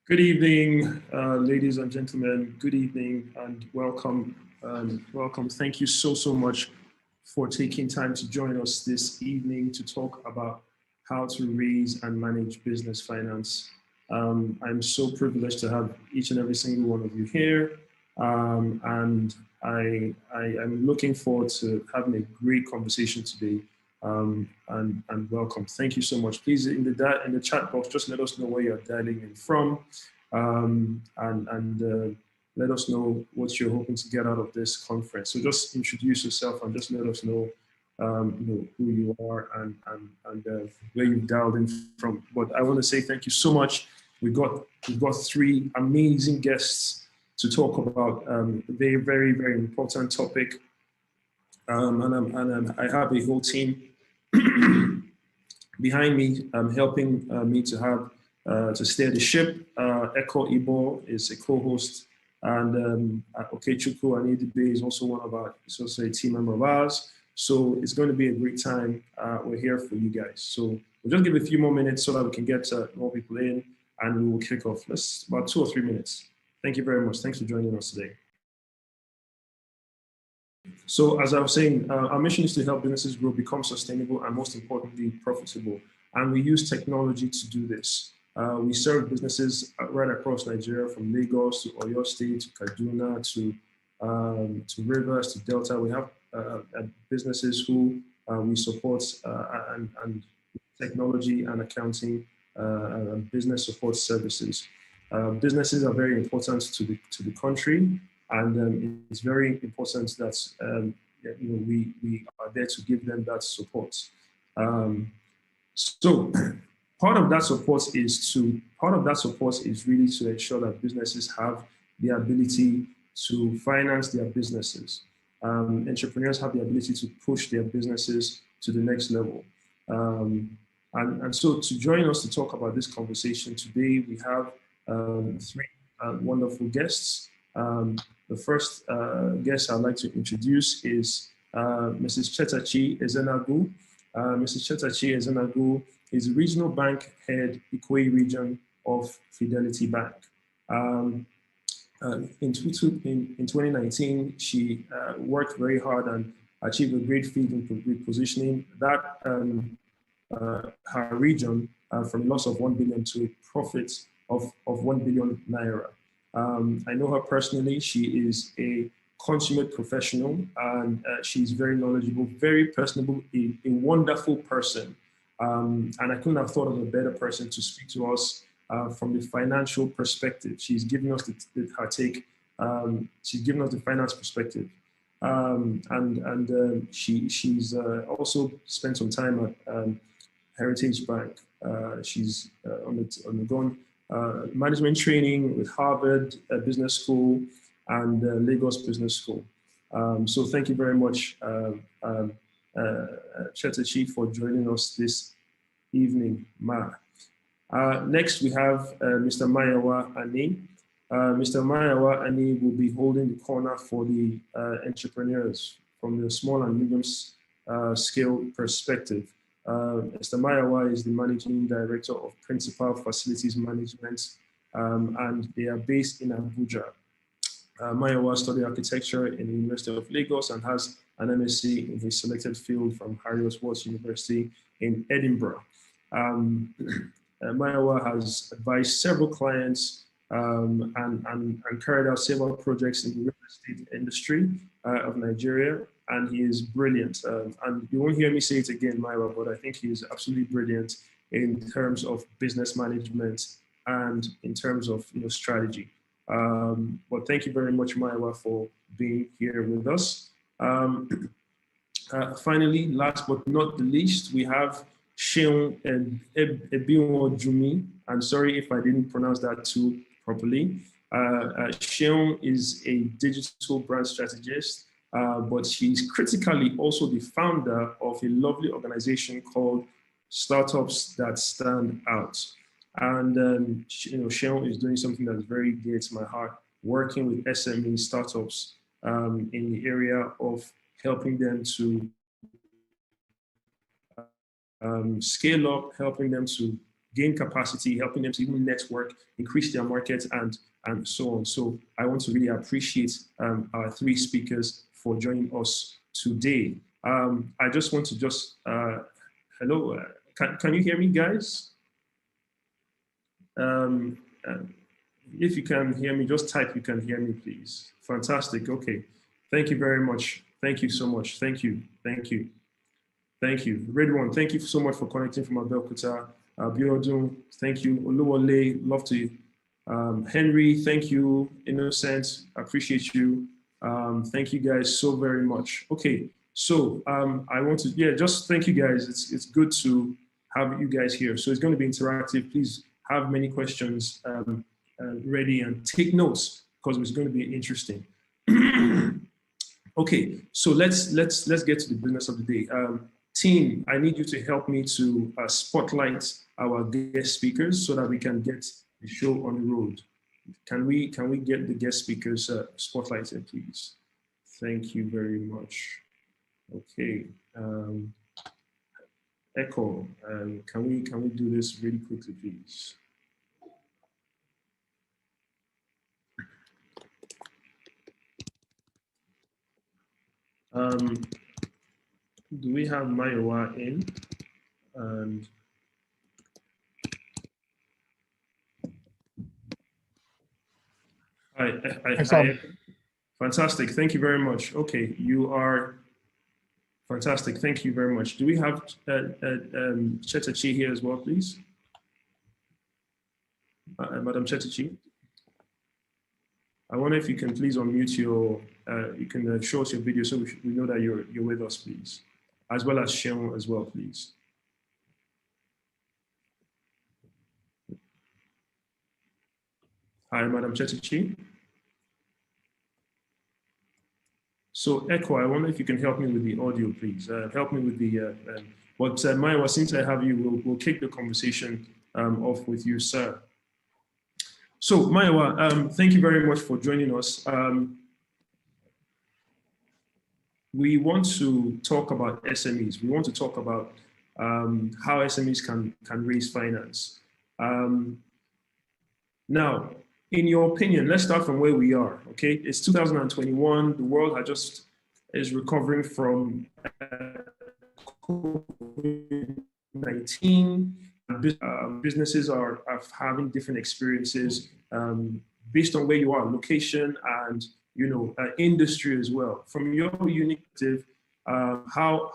Good evening, ladies and gentlemen. Good evening and welcome. Welcome. Thank you so much for taking time to join us this evening to talk about how to raise and manage business finance. I'm so privileged to have each and every single one of you here, and I am looking forward to having a great conversation today. And welcome. Thank you so much. Please, in the chat box, just let us know where you're dialing in from, and let us know what you're hoping to get out of this conference. So just introduce yourself and just let us know, who you are and where you've dialed in from. But I want to say thank you so much. We've got three amazing guests to talk about a very important topic, and I have a whole team behind me, helping me to have to steer the ship. Ikoyi is a co-host, and Okechukwu Ani is also a team member of ours. So it's going to be a great time. We're here for you guys. So we'll just give a few more minutes so that we can get more people in, and we will kick off. Let's about 2 or 3 minutes. Thank you very much. Thanks for joining us today. So as I was saying, our mission is to help businesses grow, become sustainable, and most importantly, profitable. And we use technology to do this. We serve businesses right across Nigeria, from Lagos to Oyo State, to Kaduna, to Rivers, to Delta. We have businesses who we support and technology and accounting and business support services. Businesses are very important to the country. And it's very important that we are there to give them that support. So part of that support is really to ensure that businesses have the ability to finance their businesses. Entrepreneurs have the ability to push their businesses to the next level. And so to join us to talk about this conversation today, we have three wonderful guests. The first guest I'd like to introduce is Mrs. Chetachi Ezenagu. Mrs. Chetachi Ezenagu is Regional Bank Head, Ikoyi region of Fidelity Bank. In 2019, she worked very hard and achieved a great feat in repositioning that her region from a loss of 1 billion to a profit of 1 billion naira. I know her personally. She is a consummate professional, and she's very knowledgeable, very personable, a wonderful person. And I couldn't have thought of a better person to speak to us from the financial perspective. She's given us her take. She's given us the finance perspective. She's also spent some time at Heritage Bank. She's undergone management training with Harvard Business School and Lagos Business School. So thank you very much, Chetachi, for joining us this evening, Ma. Next, we have Mr. Mayowa Ani. Mr. Mayowa Ani will be holding the corner for the entrepreneurs from the small and medium scale perspective. Mr. Mayowa is the Managing Director of Principal Facilities Management, and they are based in Abuja. Mayowa studied architecture in the University of Lagos and has an MSc in his selected field from Harriet-Watt University in Edinburgh. Mayowa has advised several clients and carried out several projects in the real estate industry of Nigeria, and he is brilliant. And you won't hear me say it again, Mayowa, but I think he is absolutely brilliant in terms of business management and in terms of strategy. But thank you very much, Mayowa, for being here with us. Finally, last but not the least, we have Seun Ebwonjumi. I'm sorry if I didn't pronounce that too properly. Seun is a digital brand strategist, but she's critically also the founder of a lovely organization called Startups That Stand Out. And Seun is doing something that's very dear to my heart, working with SME startups in the area of helping them to scale up, helping them to gain capacity, helping them to even network, increase their markets, and so on. So I want to really appreciate our three speakers for joining us today. I just want to hello, can you hear me, guys? If you can hear me, just type you can hear me, please. Fantastic. Okay. Thank you very much. Thank you so much. Thank you. Thank you. Thank you. Redwan, thank you so much for connecting from Abeokuta. Ebiwonjum, thank you. Oluwole, love to. Henry, thank you. Innocent, appreciate you. Thank you guys so very much. Okay, so I want to, just thank you guys. It's good to have you guys here. So it's going to be interactive. Please have many questions ready and take notes because it's going to be interesting. Okay, so let's get to the business of the day. Team, I need you to help me to spotlight our guest speakers so that we can get the show on the road. Can we get the guest speakers spotlighted, please? Thank you very much. Okay. Echo, can we do this really quickly, please? Do we have Mayowa in? And hi. Fantastic. Thank you very much. Okay, you are fantastic. Thank you very much. Do we have Chetachi here as well, please? Madam Chetachi? I wonder if you can please unmute your, you can show us your video so we know that you're with us, please. As well as Seun as well, please. Hi, Madam Chetachi. So Echo, I wonder if you can help me with the audio, please. Help me with the, but Mayowa, since I have you, we'll kick the conversation off with you, sir. So Mayowa, thank you very much for joining us. We want to talk about SMEs. We want to talk about how SMEs can raise finance. Now, in your opinion, let's start from where we are, okay? It's 2021, the world is recovering from COVID-19. Businesses are having different experiences based on where you are, location and industry as well. From your unique perspective, how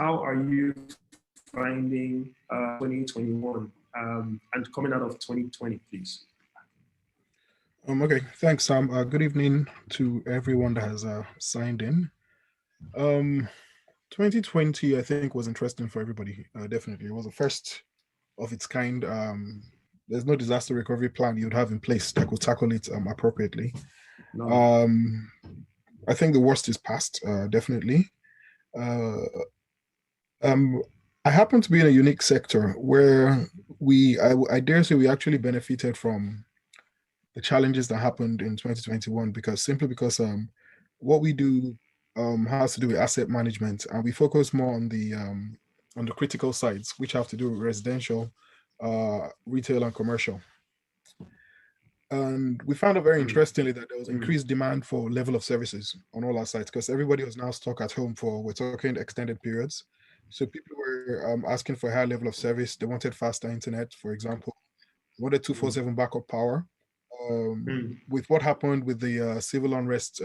are you finding 2021 and coming out of 2020, please? Okay, thanks, Sam. Good evening to everyone that has signed in. 2020, I think, was interesting for everybody. Definitely, it was the first of its kind. There's no disaster recovery plan you'd have in place that could tackle it appropriately. No. I think the worst is past, definitely. I happen to be in a unique sector where I dare say we actually benefited from the challenges that happened in 2021 because what we do has to do with asset management, and we focus more on the critical sides, which have to do with residential, retail, and commercial. And we found out very interestingly that there was increased demand for level of services on all our sites because everybody was now stuck at home we're talking extended periods. So people were asking for a higher level of service. They wanted faster internet, for example, wanted 24/7 backup power. With what happened with the civil unrest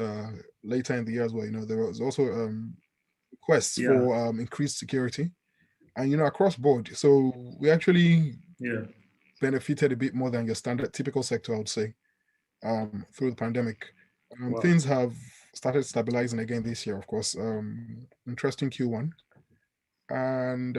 later in the year as well, there was also requests for increased security, and across board. So we actually benefited a bit more than your standard typical sector, I would say, through the pandemic. Things have started stabilizing again this year, of course. Interesting Q1. And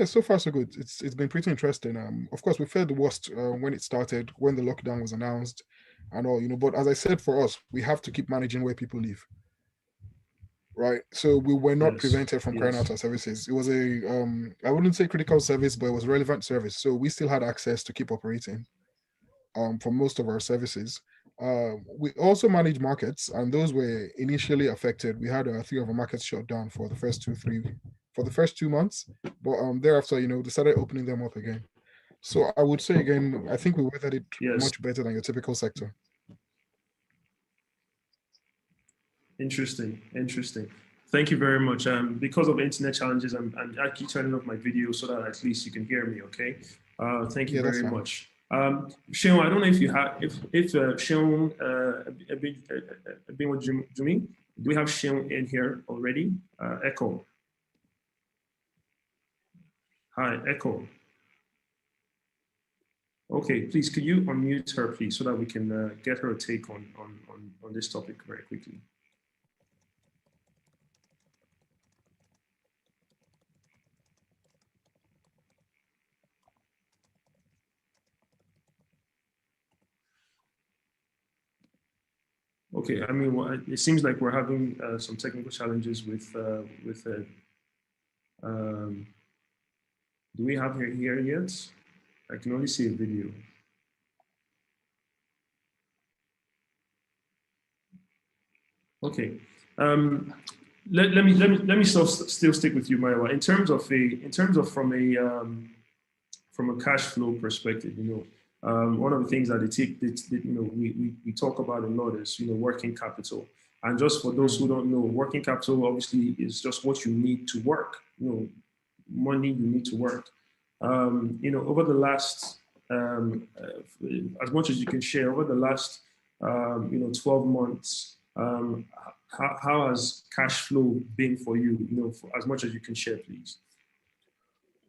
so far so good. It's been pretty interesting. Of course, we felt the worst when it started, when the lockdown was announced and all, but as I said, for us, we have to keep managing where people live, right? So we were not prevented from carrying out our services. It was I wouldn't say critical service, but it was relevant service. So we still had access to keep operating for most of our services. We also manage markets, and those were initially affected. We had 3 of our markets shut down for the first 2 months, but thereafter, they started opening them up again. So I would say again, I think we weathered it much better than your typical sector. Interesting. Thank you very much. Because of internet challenges, I'm actually turning off my video so that at least you can hear me. Okay. Thank you very much. Seun, I don't know if you have Seun Ebwonjumi. Do we have Seun in here already? Echo. Hi, Echo. Okay, please, could you unmute her, please, so that we can get her a take on this topic very quickly. Okay, I mean, well, it seems like we're having some technical challenges with do we have her here yet? I can only see a video. Okay, let me still stick with you, Mayowa. In terms of from a cash flow perspective, one of the things that we talk about a lot is working capital. And just for those who don't know, working capital obviously is just what you need to work. Money you need to work. Over the last as much as you can share, over the last 12 months, how has cash flow been for you? For as much as you can share, please.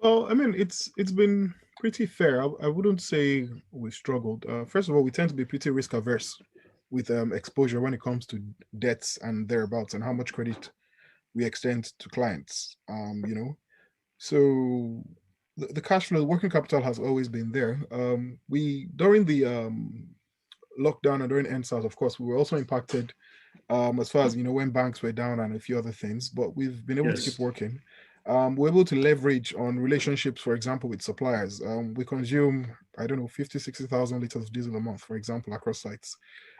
Well, I mean, it's been pretty fair. I wouldn't say we struggled. First of all, we tend to be pretty risk averse with exposure when it comes to debts and thereabouts, and how much credit we extend to clients. So the cash flow, working capital has always been there. We during the lockdown and during NSAS, of course, we were also impacted as far as when banks were down and a few other things. But we've been able to keep working. We're able to leverage on relationships, for example, with suppliers. We consume, I don't know, 50, 60,000 liters of diesel a month, for example, across sites.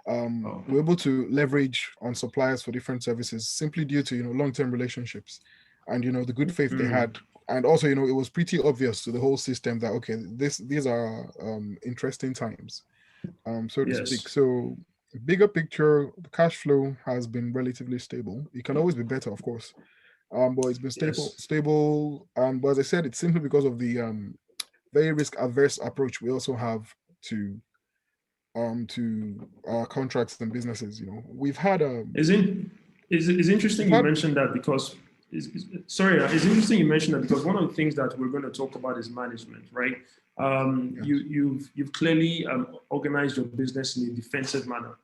We're able to leverage on suppliers for different services simply due to, long-term relationships and, the good faith they had. And also, it was pretty obvious to the whole system that, okay, these are interesting times, so to speak. So bigger picture, the cash flow has been relatively stable. It can always be better, of course. But it's been stable. But as I said, it's simply because of the very risk-averse approach we also have to contracts and businesses. We've had It's interesting you mentioned that because it's interesting you mentioned that because one of the things that we're going to talk about is management, right? You've clearly organized your business in a defensive manner,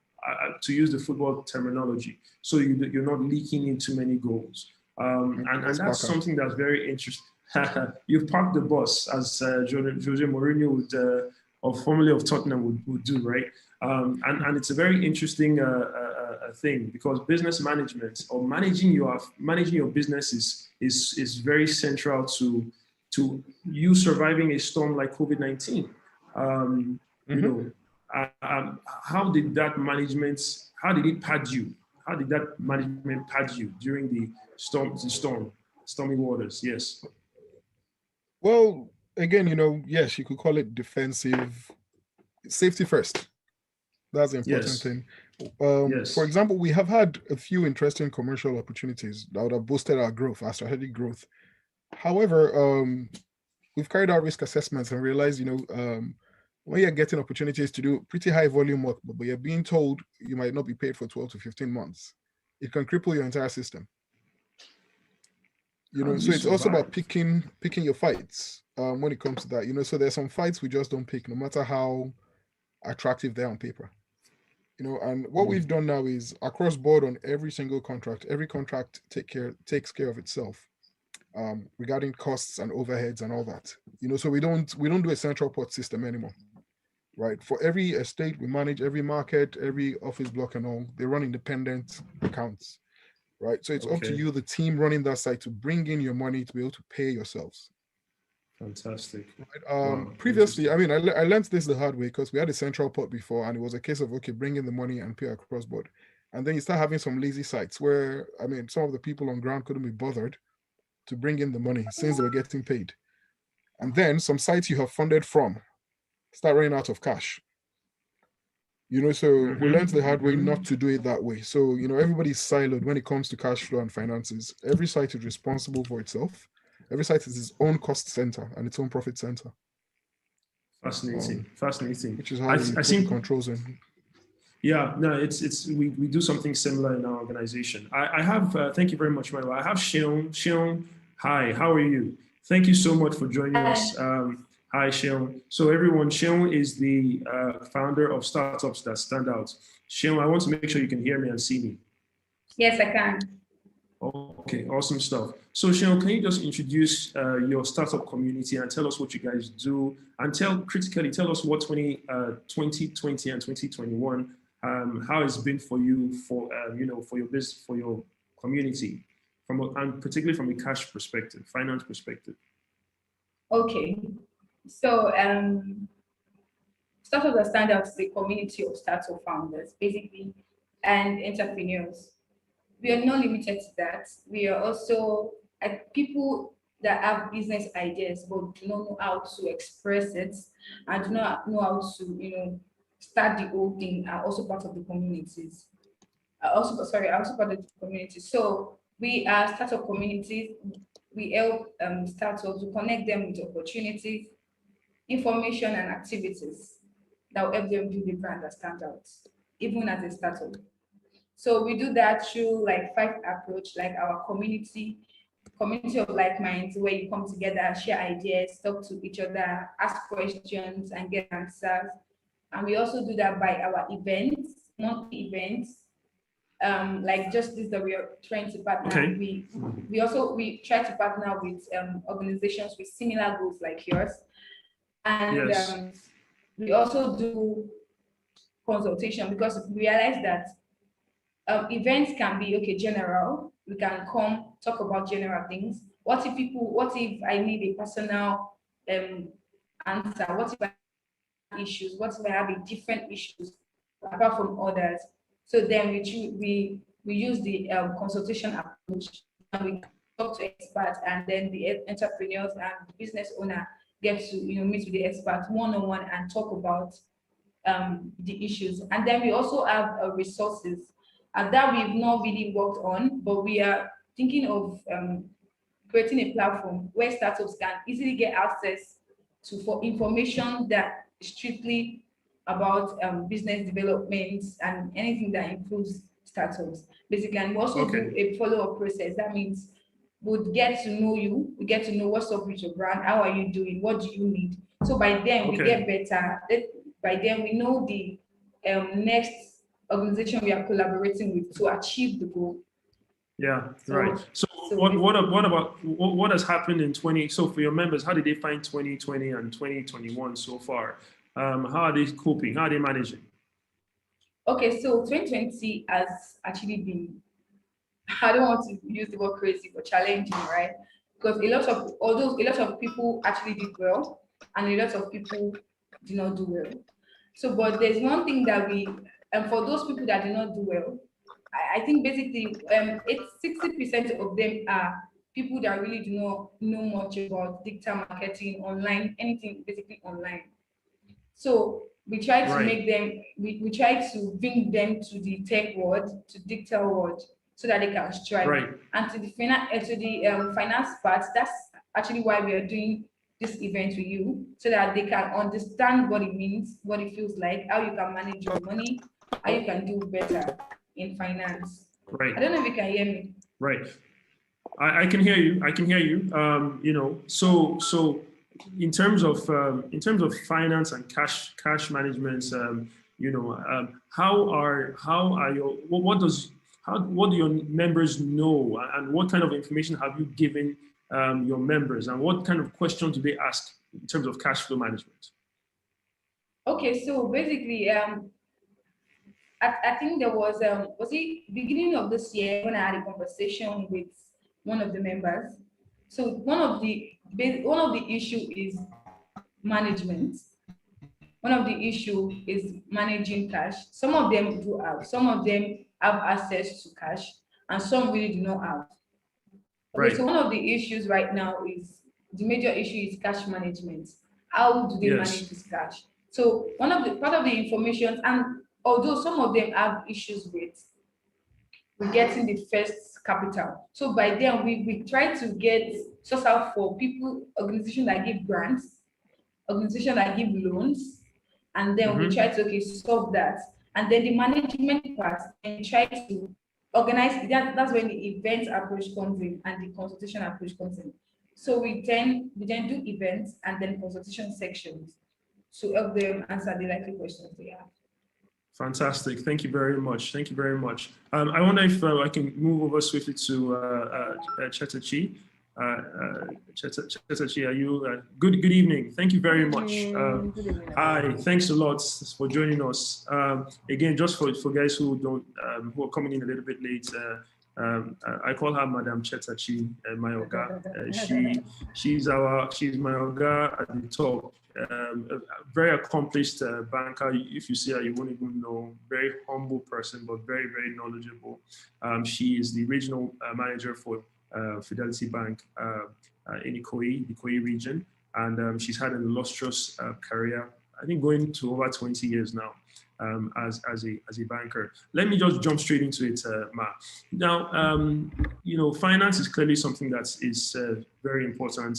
to use the football terminology. So you're not leaking into many goals. And that's something that's very interesting. You've parked the bus, as Jose Mourinho would, or formerly of Tottenham would do, right? And it's a very interesting thing because business management or managing your business is very central to you surviving a storm like COVID-19. How did that management? How did it pad you? How did that management pad you during the stormy waters? Yes. Well, again, yes, you could call it defensive, safety first. That's the important thing. For example, we have had a few interesting commercial opportunities that would have boosted our growth, our strategic growth. However, we've carried out risk assessments and realized, when you're getting opportunities to do pretty high volume work, but you're being told you might not be paid for 12 to 15 months, it can cripple your entire system. So it's also about picking your fights when it comes to that. So there's some fights we just don't pick, no matter how attractive they're on paper. And what we've done now is across board on every single contract, every contract takes care of itself regarding costs and overheads and all that. So we don't do a central pot system anymore. Right. For every estate, we manage every market, every office block and all. They run independent accounts. Right. So it's up to you, the team running that site, to bring in your money to be able to pay yourselves. Fantastic. Right? Wow. Previously, I mean, I learned this the hard way because we had a central pot before, and it was a case of, okay, bring in the money and pay across board. And then you start having some lazy sites where, I mean, some of the people on ground couldn't be bothered to bring in the money since they were getting paid. And then some sites you have funded from start running out of cash. So we learned the hard way not to do it that way. So, everybody's siloed when it comes to cash flow and finances. Every site is responsible for itself. Every site is its own cost center and its own profit center. Fascinating. Fascinating. Which is how we put the controls in. Yeah, no, we do something similar in our organization. I have, thank you very much, Mayowa. I have Seun. Seun, hi, how are you? Thank you so much for joining us. Hi, Seun. So everyone, Seun is the founder of Startups That Stand Out. Seun, I want to make sure you can hear me and see me. Yes, I can. Okay, awesome stuff. So Seun, can you just introduce your startup community and tell us what you guys do, and tell us what 2020 and 2021, how it's been for you, for for your business, for your community, and particularly from a cash perspective, finance perspective. Okay, so Startups That Stand Out is a community of startup founders, basically, and entrepreneurs. We are not limited to that. We are also people that have business ideas but do not know how to express it and do not know how to, start the whole thing, are also part of the communities. Also part of the community. So we are startup communities. We help startups to connect them with opportunities, information, and activities that will help them build a brand that stands out, even as a startup. So we do that through like 5 approach, like our community of like minds, where you come together, share ideas, talk to each other, ask questions, and get answers. And we also do that by our events, monthly events, like just this that we are trying to partner. Okay. We try to partner with organizations with similar goals like yours, and yes. We also do consultation because we realize that events can be general. We can come talk about general things. What if I need a personal answer? What if I have issues? What if I have a different issues apart from others? So then we use the consultation approach, and we talk to experts, and then the entrepreneurs and the business owner get to meet with the experts one-on-one and talk about the issues. And then we also have resources that we've not really worked on, but we are thinking of creating a platform where startups can easily get access to for information that is strictly about business development and anything that improves startups, basically. And we also do a follow-up process. That means we'd get to know you, we get to know what's up with your brand, how are you doing, what do you need. So by then we get better. By then we know the next organization we are collaborating with to achieve the goal. Yeah, right. So what has happened in 20? So for your members, how did they find 2020 and 2021 so far? How are they coping? How are they managing? Okay, so 2020 has actually been, I don't want to use the word crazy, but challenging, right? Because a lot of people actually did well, and a lot of people did not do well. So, but there's one thing that and for those people that did not do well, I think basically 60% of them are people that really do not know much about digital marketing, online, anything basically online. So we try to make them, we try to bring them to the tech world, to digital world, so that they can strive. Right. And to the finance part, that's actually why we are doing this event with you, so that they can understand what it means, what it feels like, how you can manage your money, how you can do better in finance. Right. I don't know if you can hear me. Right. I can hear you. I can hear you. So in terms of finance and cash management, what do your members know, and what kind of information have you given your members, and what kind of questions do they ask in terms of cash flow management? Okay, so basically, I think there was it beginning of this year when I had a conversation with one of the members. So one of the issue is management. One of the issue is managing cash. Some of them do have, some of them have access to cash, and some really do not have. Okay, Right. so one of the issues right now is, the major issue is cash management. How do they manage this cash? So part of the information, and although some of them have issues with getting the first capital. So by then we try to get source out for people, organizations that give grants, organizations that give loans, and then we try to solve that. And then the management part, and try to organize that. That's when the event approach comes in and the consultation approach comes in. So we then do events and then consultation sections to help them answer the likely questions they have. Fantastic. Thank you very much. Thank you very much. I wonder if I can move over swiftly to Chetachi. Chetachi, are you? Good evening. Thank you very much. Good evening. Hi. Thanks a lot for joining us. Again, just for guys who don't who are coming in a little bit late. I call her Madam Chetachi, my Oga. She's my Oga at the top. A very accomplished banker. If you see her, you won't even know. Very humble person, but very, very knowledgeable. She is the regional manager for Fidelity Bank in Ikoyi, the Ikoyi region, and she's had an illustrious career. I think going to over 20 years now as a banker. Let me just jump straight into it, Ma. Now, you know, finance is clearly something that is very important.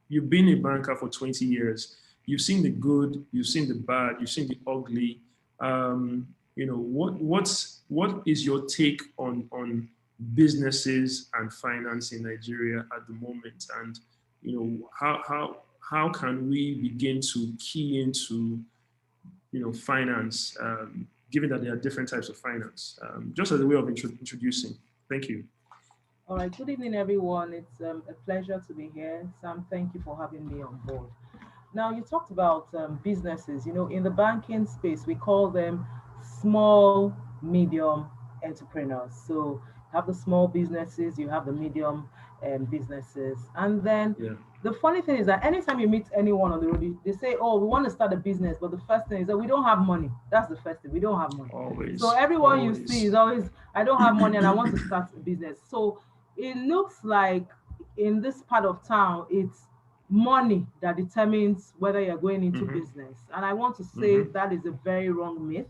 You've been a banker for 20 years. You've seen the good, you've seen the bad, you've seen the ugly. You know, what is your take on businesses and finance in Nigeria at the moment? And you know, how can we begin to key into, you know, finance, given that there are different types of finance, just as a way of introducing. Thank you. All right, good evening, everyone. It's a pleasure to be here. Sam, thank you for having me on board. Now, you talked about businesses. You know, in the banking space, we call them small, medium entrepreneurs. So you have the small businesses, you have the medium businesses. And then the funny thing is that anytime you meet anyone on the road, they say, oh, we want to start a business. But the first thing is that we don't have money. That's the first thing. We don't have money. Always. So everyone you see is always, I don't have money and I want to start a business. So it looks like in this part of town, it's money that determines whether you're going into business. And I want to say that is a very wrong myth.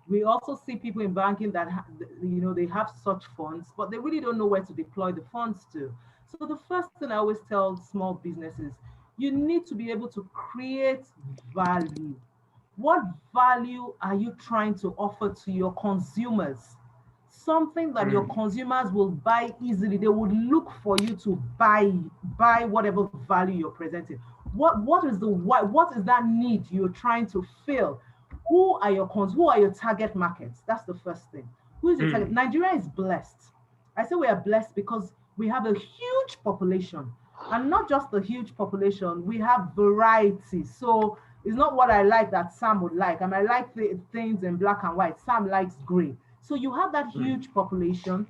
We also see people in banking that, you know, they have such funds, but they really don't know where to deploy the funds to. So the first thing I always tell small businesses, you need to be able to create value. What value are you trying to offer to your consumers? Something that your consumers will buy easily. They would look for you to buy whatever value you're presenting. What is that need you're trying to fill? Who are your target markets? That's the first thing. Who is your target? Nigeria is blessed. I say we are blessed because we have a huge population, and not just a huge population, we have variety. So it's not what I like that Sam would like. I might like things in black and white. Sam likes gray. So you have that huge population,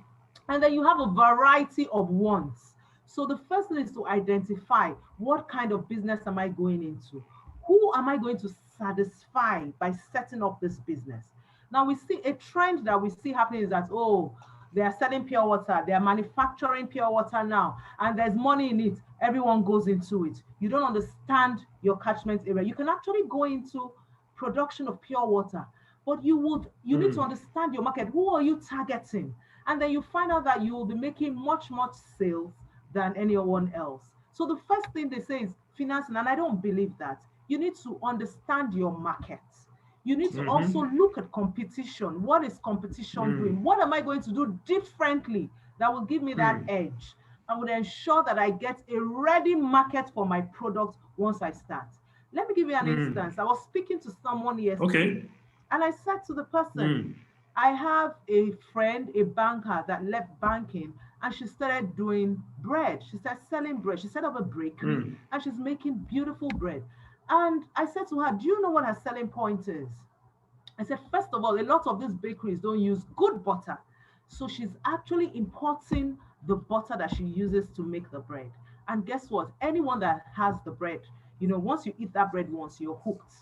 and then you have a variety of wants. So the first thing is to identify what kind of business am I going into? Who am I going to satisfy by setting up this business? Now we see a trend that we see happening is that, oh, they are selling pure water, they are manufacturing pure water now, and there's money in it. Everyone goes into it. You don't understand your catchment area. You can actually go into production of pure water, but you need to understand your market. Who are you targeting? And then you find out that you will be making much sales than anyone else. So the first thing they say is financing, and I don't believe that. You need to understand your market. You need to also look at competition. What is competition doing? What am I going to do differently that will give me that edge? I would ensure that I get a ready market for my product once I start. Let me give you an instance. I was speaking to someone yesterday, and I said to the person, I have a friend, a banker that left banking, and she started doing bread. She started selling bread. She set up a bakery, and she's making beautiful bread. And I said to her, do you know what her selling point is? I said, first of all, a lot of these bakeries don't use good butter. So she's actually importing the butter that she uses to make the bread. And guess what? Anyone that has the bread, once you eat that bread once, you're hooked.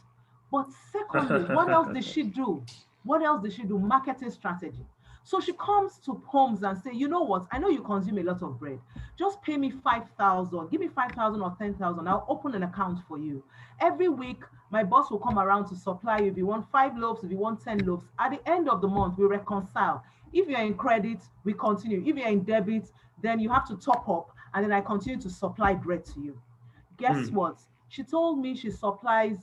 But secondly, what else did she do? What else did she do? Marketing strategy. So she comes to homes and say, you know what? I know you consume a lot of bread. Just pay me 5,000. Give me 5,000 or 10,000. I'll open an account for you. Every week, my boss will come around to supply you. If you want 5 loaves, if you want 10 loaves, at the end of the month, we reconcile. If you're in credit, we continue. If you're in debit, then you have to top up, and then I continue to supply bread to you. Guess what? She told me she started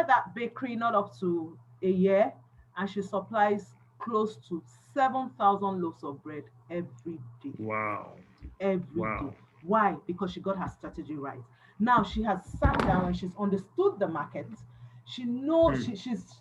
that bakery not up to a year, and she supplies close to 7,000 loaves of bread every day. Wow. Every day. Why? Because she got her strategy right. Now she has sat down and she's understood the market. She knows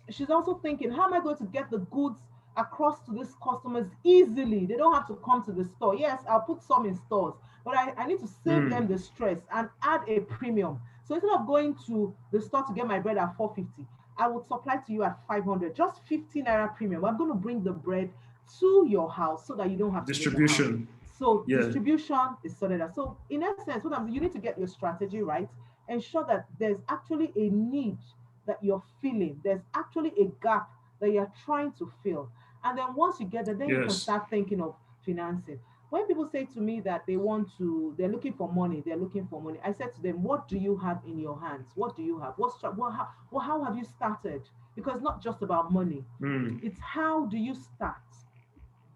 she's also thinking, how am I going to get the goods across to these customers easily? They don't have to come to the store. Yes, I'll put some in stores, but I need to save them the stress and add a premium. So instead of going to the store to get my bread at 450, I would supply to you at 500, just 15 naira premium. I'm going to bring the bread to your house so that you don't have distribution. So distribution is sorted out. So in essence, you need to get your strategy right. Ensure that there's actually a need that you're feeling. There's actually a gap that you're trying to fill. And then once you get that, then you can start thinking of financing. When people say to me that they're looking for money, I said to them, what do you have in your hands? What do you have? How have you started? Because it's not just about money. It's how do you start?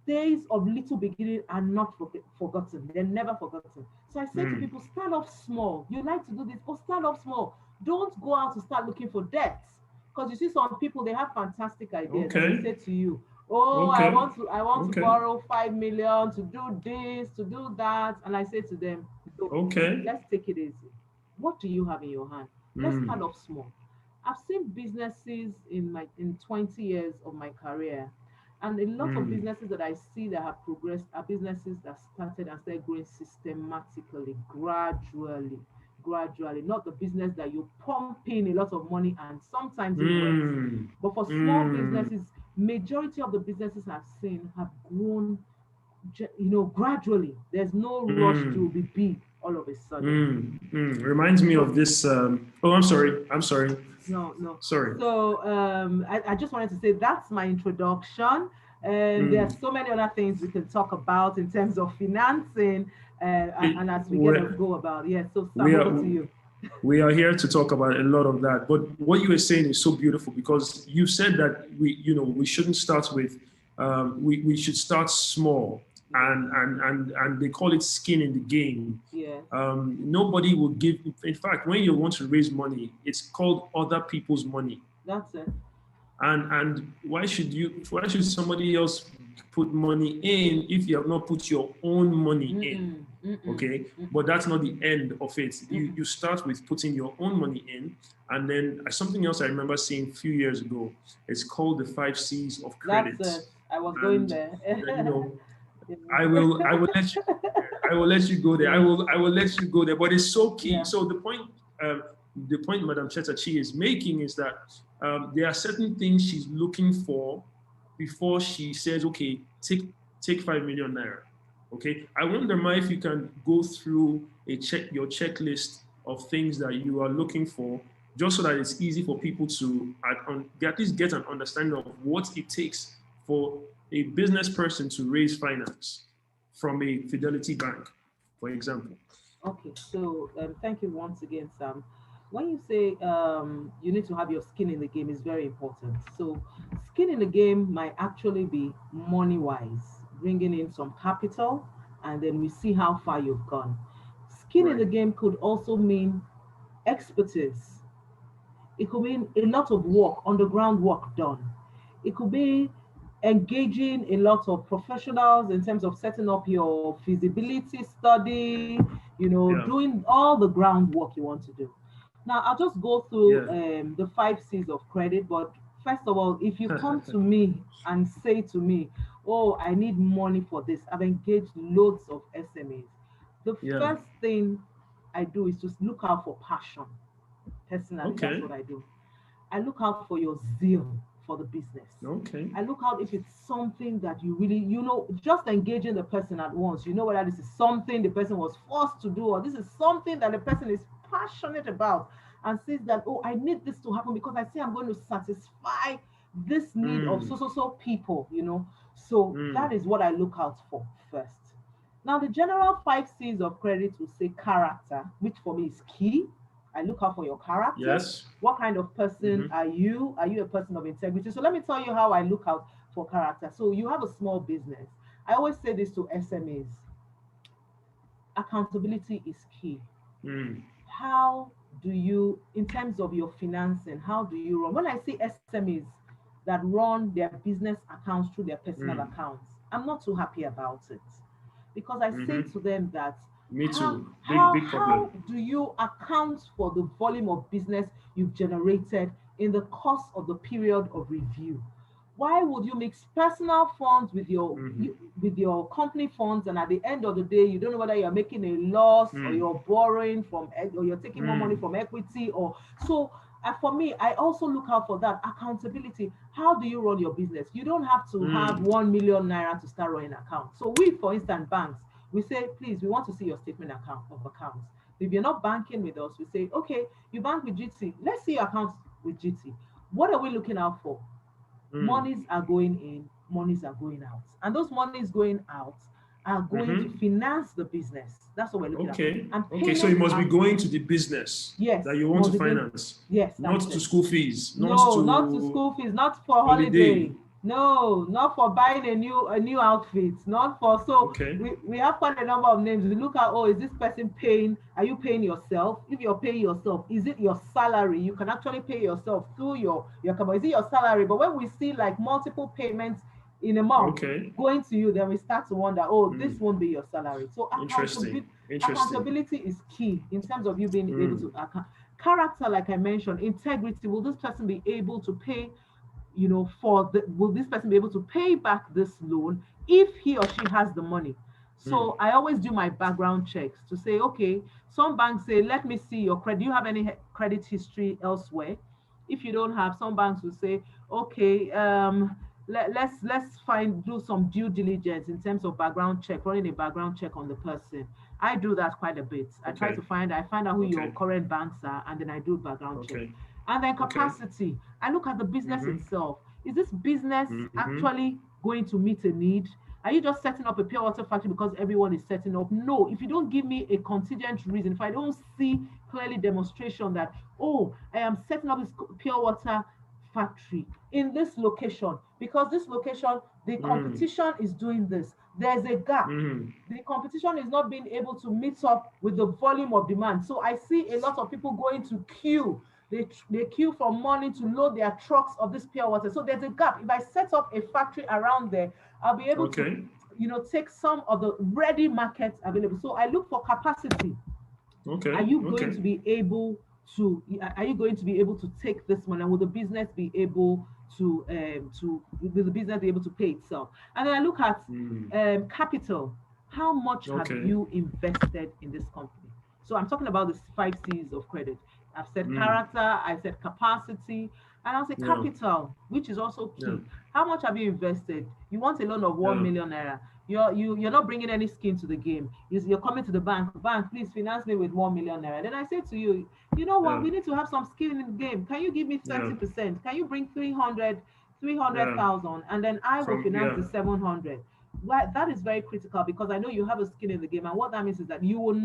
Days of little beginning are not forgotten. They're never forgotten. So I say to people, start off small. You like to do this, but start off small. Don't go out to start looking for debts. Because you see some people, they have fantastic ideas. And they say to you, I want to borrow 5 million to do this, to do that. And I say to them, let's take it easy. What do you have in your hand? Let's start off small. I've seen businesses in 20 years of my career. And a lot of businesses that I see that have progressed are businesses that started and started growing systematically, gradually, not the business that you pump in a lot of money and sometimes it works. But for small businesses, majority of the businesses I've seen have grown, gradually. There's no rush to be big all of a sudden. Reminds me of this. I'm sorry. No. Sorry. So I just wanted to say that's my introduction. And there's so many other things we can talk about in terms of financing and as we go about. So Sam, over to you. We are here to talk about a lot of that. But what you were saying is so beautiful because you said that we shouldn't start with we should start small. And they call it skin in the game. Nobody will give. In fact, when you want to raise money, it's called other people's money. That's it. And why should somebody else put money in if you have not put your own money in? Okay, but that's not the end of it. You start with putting your own money in, and then something else I remember seeing a few years ago. It's called the 5 C's of credit. That's it. I was going there. I will let you go there. I will let you go there. But it's so key. So the point Madam Chetachi is making is that there are certain things she's looking for before she says, okay, take 5 million naira. Okay. I wonder, Ma, if you can go through your checklist of things that you are looking for, just so that it's easy for people to at least get an understanding of what it takes for a business person to raise finance from a Fidelity Bank, for example. Okay, so thank you once again, Sam. When you say you need to have your skin in the game, is very important. So skin in the game might actually be money-wise, bringing in some capital, and then we see how far you've gone. Skin in the game could also mean expertise. It could mean a lot of work, underground work done. It could be engaging a lot of professionals in terms of setting up your feasibility study, doing all the groundwork you want to do. Now, I'll just go through the 5 C's of credit. But first of all, if you come to me and say to me, I need money for this, I've engaged loads of SMEs. The first thing I do is just look out for passion. Personally, that's what I do. I look out for your zeal for the business. Okay. I look out if it's something that you really, just engaging the person at once, whether this is something the person was forced to do, or this is something that the person is passionate about and says that, oh, I need this to happen because I say I'm going to satisfy this need of so people, So that is what I look out for first. Now, the general 5 C's of credit will say character, which for me is key. I look out for your character. Yes. What kind of person are you? Are you a person of integrity? So let me tell you how I look out for character. So you have a small business. I always say this to SMEs. Accountability is key. How do you, in terms of your financing, how do you run? When I see SMEs that run their business accounts through their personal accounts, I'm not too happy about it. Because I say to them that, me too. Big problem. How do you account for the volume of business you've generated in the course of the period of review? Why would you mix personal funds with your company funds, and at the end of the day, you don't know whether you're making a loss or you're borrowing from, or you're taking more money from equity, or so. For me, I also look out for that accountability. How do you run your business? You don't have to have 1 million naira to start running an account. So we, for instance, banks, we say, please, we want to see your statement of accounts. If you're not banking with us, we say, okay, you bank with GT. Let's see your accounts with GT. What are we looking out for? Monies are going in, monies are going out. And those monies going out are going to finance the business. That's what we're looking at. Okay, so it must be going to the business that you want to finance. Yes. Not to school fees. Not to school fees, not for holiday. No, not for buying a new outfit, not for, we have quite a number of names. We look at, is this person paying, are you paying yourself? If you're paying yourself, is it your salary? You can actually pay yourself through your company. Is it your salary? But when we see like multiple payments in a month going to you, then we start to wonder, this won't be your salary. So accountability is key in terms of you being able to account. Character, like I mentioned, integrity. Will this person be able to pay, will this person be able to pay back this loan if he or she has the money? So I always do my background checks to say, okay, some banks say, let me see your credit. Do you have any credit history elsewhere? If you don't have, some banks will say, okay, let's do some due diligence in terms of background check, running a background check on the person. I do that quite a bit. I try to find out who your current banks are, and then I do background check. And then capacity. I look at the business itself. Is this business actually going to meet a need? Are you just setting up a pure water factory because everyone is setting up? No, if you don't give me a contingent reason, if I don't see clearly demonstration that, I am setting up this pure water factory in this location, because this location, the competition is doing this. There's a gap. The competition is not being able to meet up with the volume of demand. So I see a lot of people going to queue. They queue for money to load their trucks of this pure water. So there's a gap. If I set up a factory around there, I'll be able to, take some of the ready markets available. So I look for capacity. Are you going to be able to take this money, and will the business be able to pay itself? And then I look at capital. How much have you invested in this company? So I'm talking about the 5 C's of credit. I've said character, I said capacity, and I'll say capital, which is also key. How much have you invested? You want a loan of 1 million naira. You're not bringing any skin to the game. You're coming to the bank, please finance me with 1 million naira. Then I say to you, you know what, we need to have some skin in the game. Can you give me 30%? Can you bring 300,000, and then I will finance the 700. Well, that is very critical, because I know you have a skin in the game, and what that means is that you would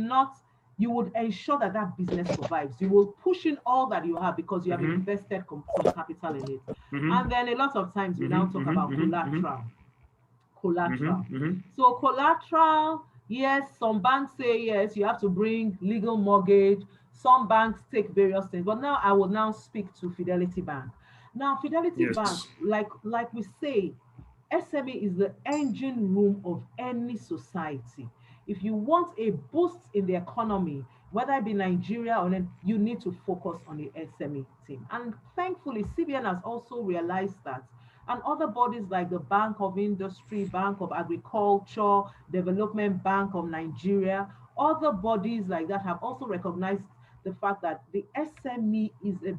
ensure that business survives. You will push in all that you have because you have invested some capital in it. And then a lot of times we now talk about collateral. So collateral, yes, some banks say yes, you have to bring legal mortgage. Some banks take various things, but now I will now speak to Fidelity Bank. Now, Fidelity Bank, like we say, SME is the engine room of any society. If you want a boost in the economy, whether it be Nigeria or not, you need to focus on the SME team. And thankfully, CBN has also realized that. And other bodies like the Bank of Industry, Bank of Agriculture, Development Bank of Nigeria, other bodies like that have also recognized the fact that the SME is a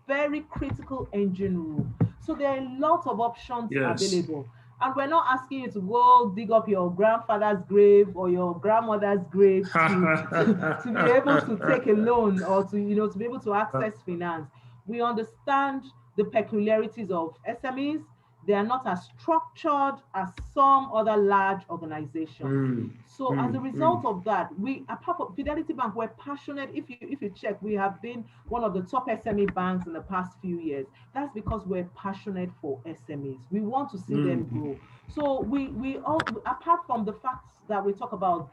very critical engine room. So there are a lot of options Yes. available. And we're not asking you to go dig up your grandfather's grave or your grandmother's grave to be able to take a loan or to, you know, to be able to access finance. We understand the peculiarities of SMEs. They are not as structured as some other large organizations. So as a result of that, we, apart from Fidelity Bank, we're passionate. If you check, we have been one of the top SME banks in the past few years. That's because we're passionate for SMEs. We want to see them grow. So we all, apart from the facts that we talk about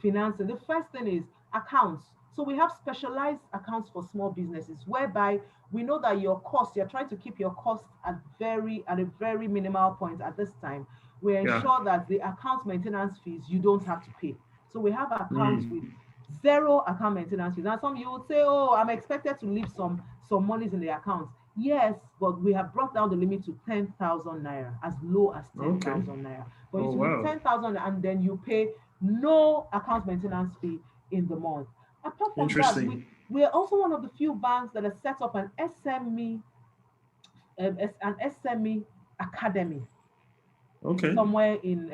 financing, the first thing is accounts. So we have specialized accounts for small businesses, whereby we know that your cost, you're trying to keep your cost at a very minimal point at this time. We ensure that the account maintenance fees you don't have to pay. So we have accounts with zero account maintenance fees. Now some you would say, oh, I'm expected to leave some monies in the account. Yes, but we have brought down the limit to 10,000 naira, as low as 10,000 naira. But you leave 10,000 and then you pay no account maintenance fee in the month. Apart from that, we are also one of the few banks that has set up an SME academy. Somewhere in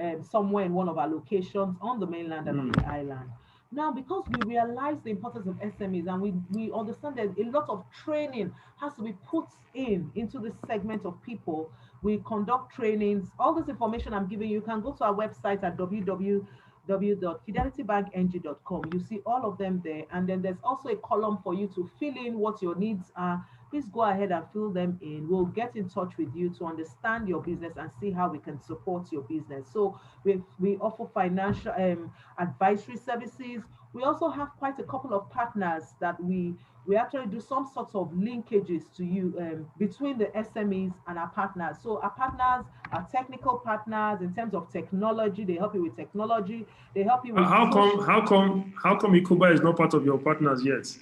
one of our locations on the mainland and on the island. Now, because we realize the importance of SMEs and we understand that a lot of training has to be put into this segment of people, we conduct trainings. All this information I'm giving you can go to our website at www.fidelitybankng.com. You see all of them there, and then there's also a column for you to fill in what your needs are. Please go ahead and fill them in. We'll get in touch with you to understand your business and see how we can support your business. So we offer financial advisory services. We also have quite a couple of partners that we actually do some sorts of linkages to you between the SMEs and our partners. So our partners are technical partners in terms of technology. They help you with technology. They help you with how come ikOOba is not part of your partners yet?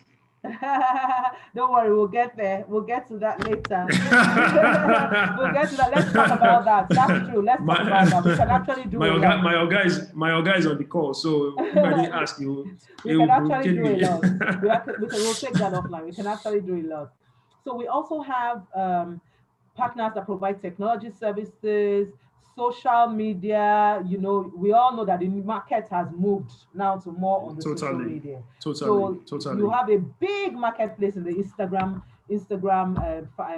Don't worry, we'll get there. We'll get to that later. We'll get to that. Let's talk about that. That's true. Let's talk about that. We can actually do my guy is on the call, so if I didn't ask you, we can actually do a lot. We'll take that offline. We can actually do a lot. So we also have partners that provide technology services, social media. You know, we all know that the market has moved now to more on the social media. Totally. You have a big marketplace in the Instagram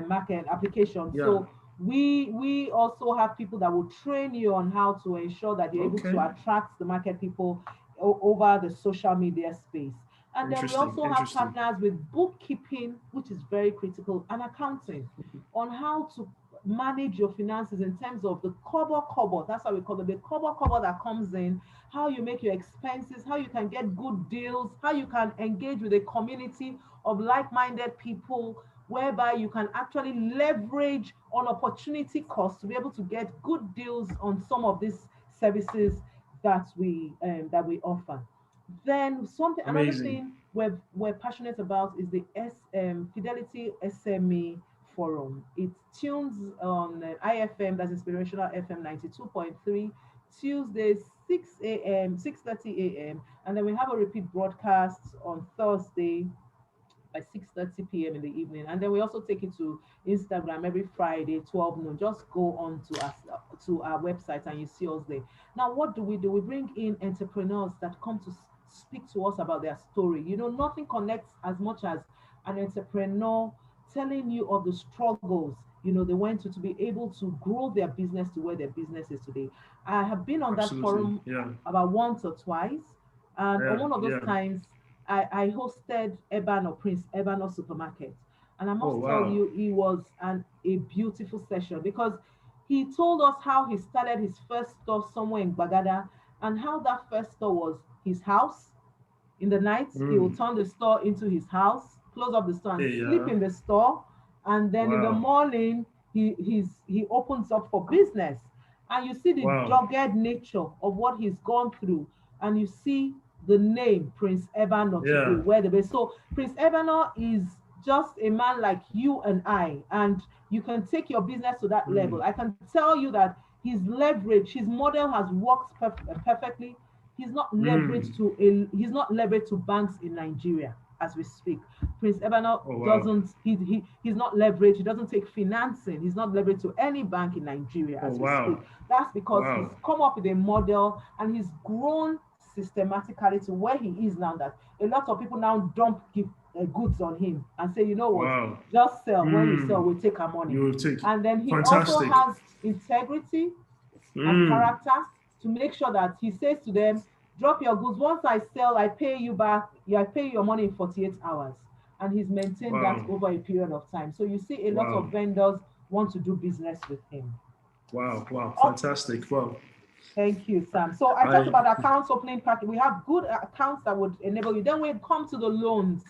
market application. Yeah. So we also have people that will train you on how to ensure that you're able to attract the market people over the social media space. And then we also have partners with bookkeeping, which is very critical, and accounting on how to manage your finances in terms of the kobo. That's how we call it, the kobo that comes in, how you make your expenses, how you can get good deals, how you can engage with a community of like-minded people, whereby you can actually leverage on opportunity costs to be able to get good deals on some of these services that we offer. Then another thing we're passionate about is the Fidelity SME Forum. It tunes on IFM, that's Inspirational FM 92.3, Tuesdays 6:30 a.m. And then we have a repeat broadcast on Thursday by 6:30 p.m. in the evening. And then we also take it to Instagram every Friday, 12 noon. Just go on to our website and you see us there. Now, what do? We bring in entrepreneurs that come to speak to us about their story. You know, nothing connects as much as an entrepreneur telling you of the struggles, you know, they went to be able to grow their business to where their business is today. I have been on that forum about once or twice. And on one of those times, I hosted Prince Ebano Supermarket. And I must tell you, it was a beautiful session because he told us how he started his first store somewhere in Bagada and how that first store was his house. In the night, he will turn the store into his house, close up the store and sleep in the store. And then in the morning, he opens up for business. And you see the dogged nature of what he's gone through. And you see the name Prince Ebano today, where the base. So Prince Ebano is just a man like you and I, and you can take your business to that level. I can tell you that his model has worked perfectly. He's not leveraged to banks in Nigeria. as we speak. Prince Ebano Oh, wow. doesn't, he's not leveraged, he doesn't take financing, he's not leveraged to any bank in Nigeria as we speak. That's because he's come up with a model and he's grown systematically to where he is now, that a lot of people now dump goods on him and say, you know what, just sell. When you sell, we'll take our money. And then he also has integrity and character to make sure that he says to them, drop your goods. Once I sell, I pay you back. I pay your money in 48 hours. And he's maintained that over a period of time. So you see a lot of vendors want to do business with him. Wow, fantastic. Wow. Thank you, Sam. So I talked about accounts opening package. We have good accounts that would enable you. Then we come to the loans.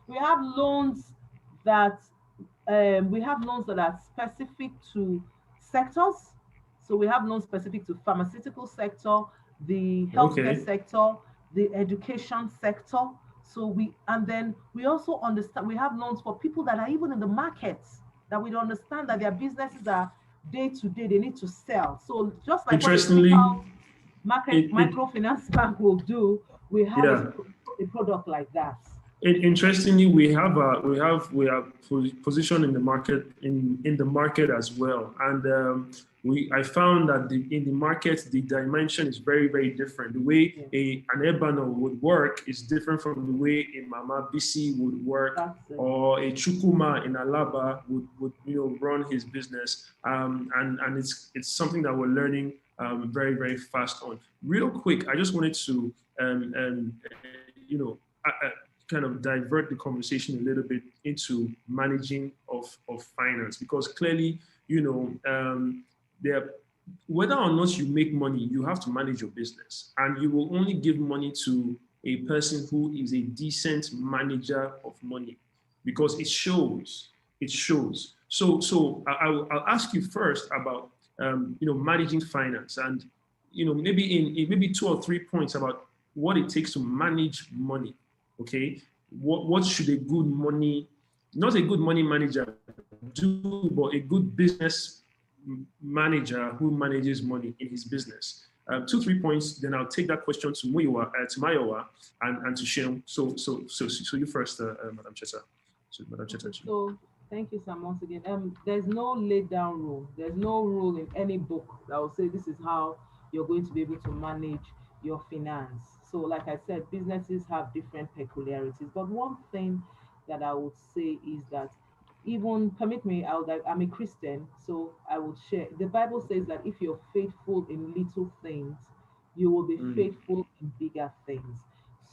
We have loans that are specific to sectors. So we have loans specific to pharmaceutical sector, the healthcare sector, the education sector. So we also understand we have loans for people that are even in the markets, that we understand that their businesses are day to day, they need to sell. So just like interestingly, what a microfinance bank will do, we have a product like that. Interestingly, we are positioned in the market in the market as well, and I found that in the market the dimension is very, very different. The way an Ebano would work is different from the way a Mama BC would work, or a Chukuma in Alaba would run his business, and it's something that we're learning very, very fast on. Real quick, I just wanted to kind of divert the conversation a little bit into managing of finance, because clearly, whether or not you make money, you have to manage your business, and you will only give money to a person who is a decent manager of money, because it shows. So I'll ask you first about managing finance, and maybe 2 or 3 points about what it takes to manage money. Okay, what should not a good money manager do, but a good business manager who manages money in his business? 2, 3 points, then I'll take that question to Mayowa and to Seun. So you first, Madam Cheta. So Madam Chetachi. So thank you, Sam, once again. There's no laid down rule. There's no rule in any book that will say this is how you're going to be able to manage your finance. So like I said, businesses have different peculiarities. But one thing that I would say is that, even, permit me, I'm a Christian, so I would share. The Bible says that if you're faithful in little things, you will be faithful in bigger things.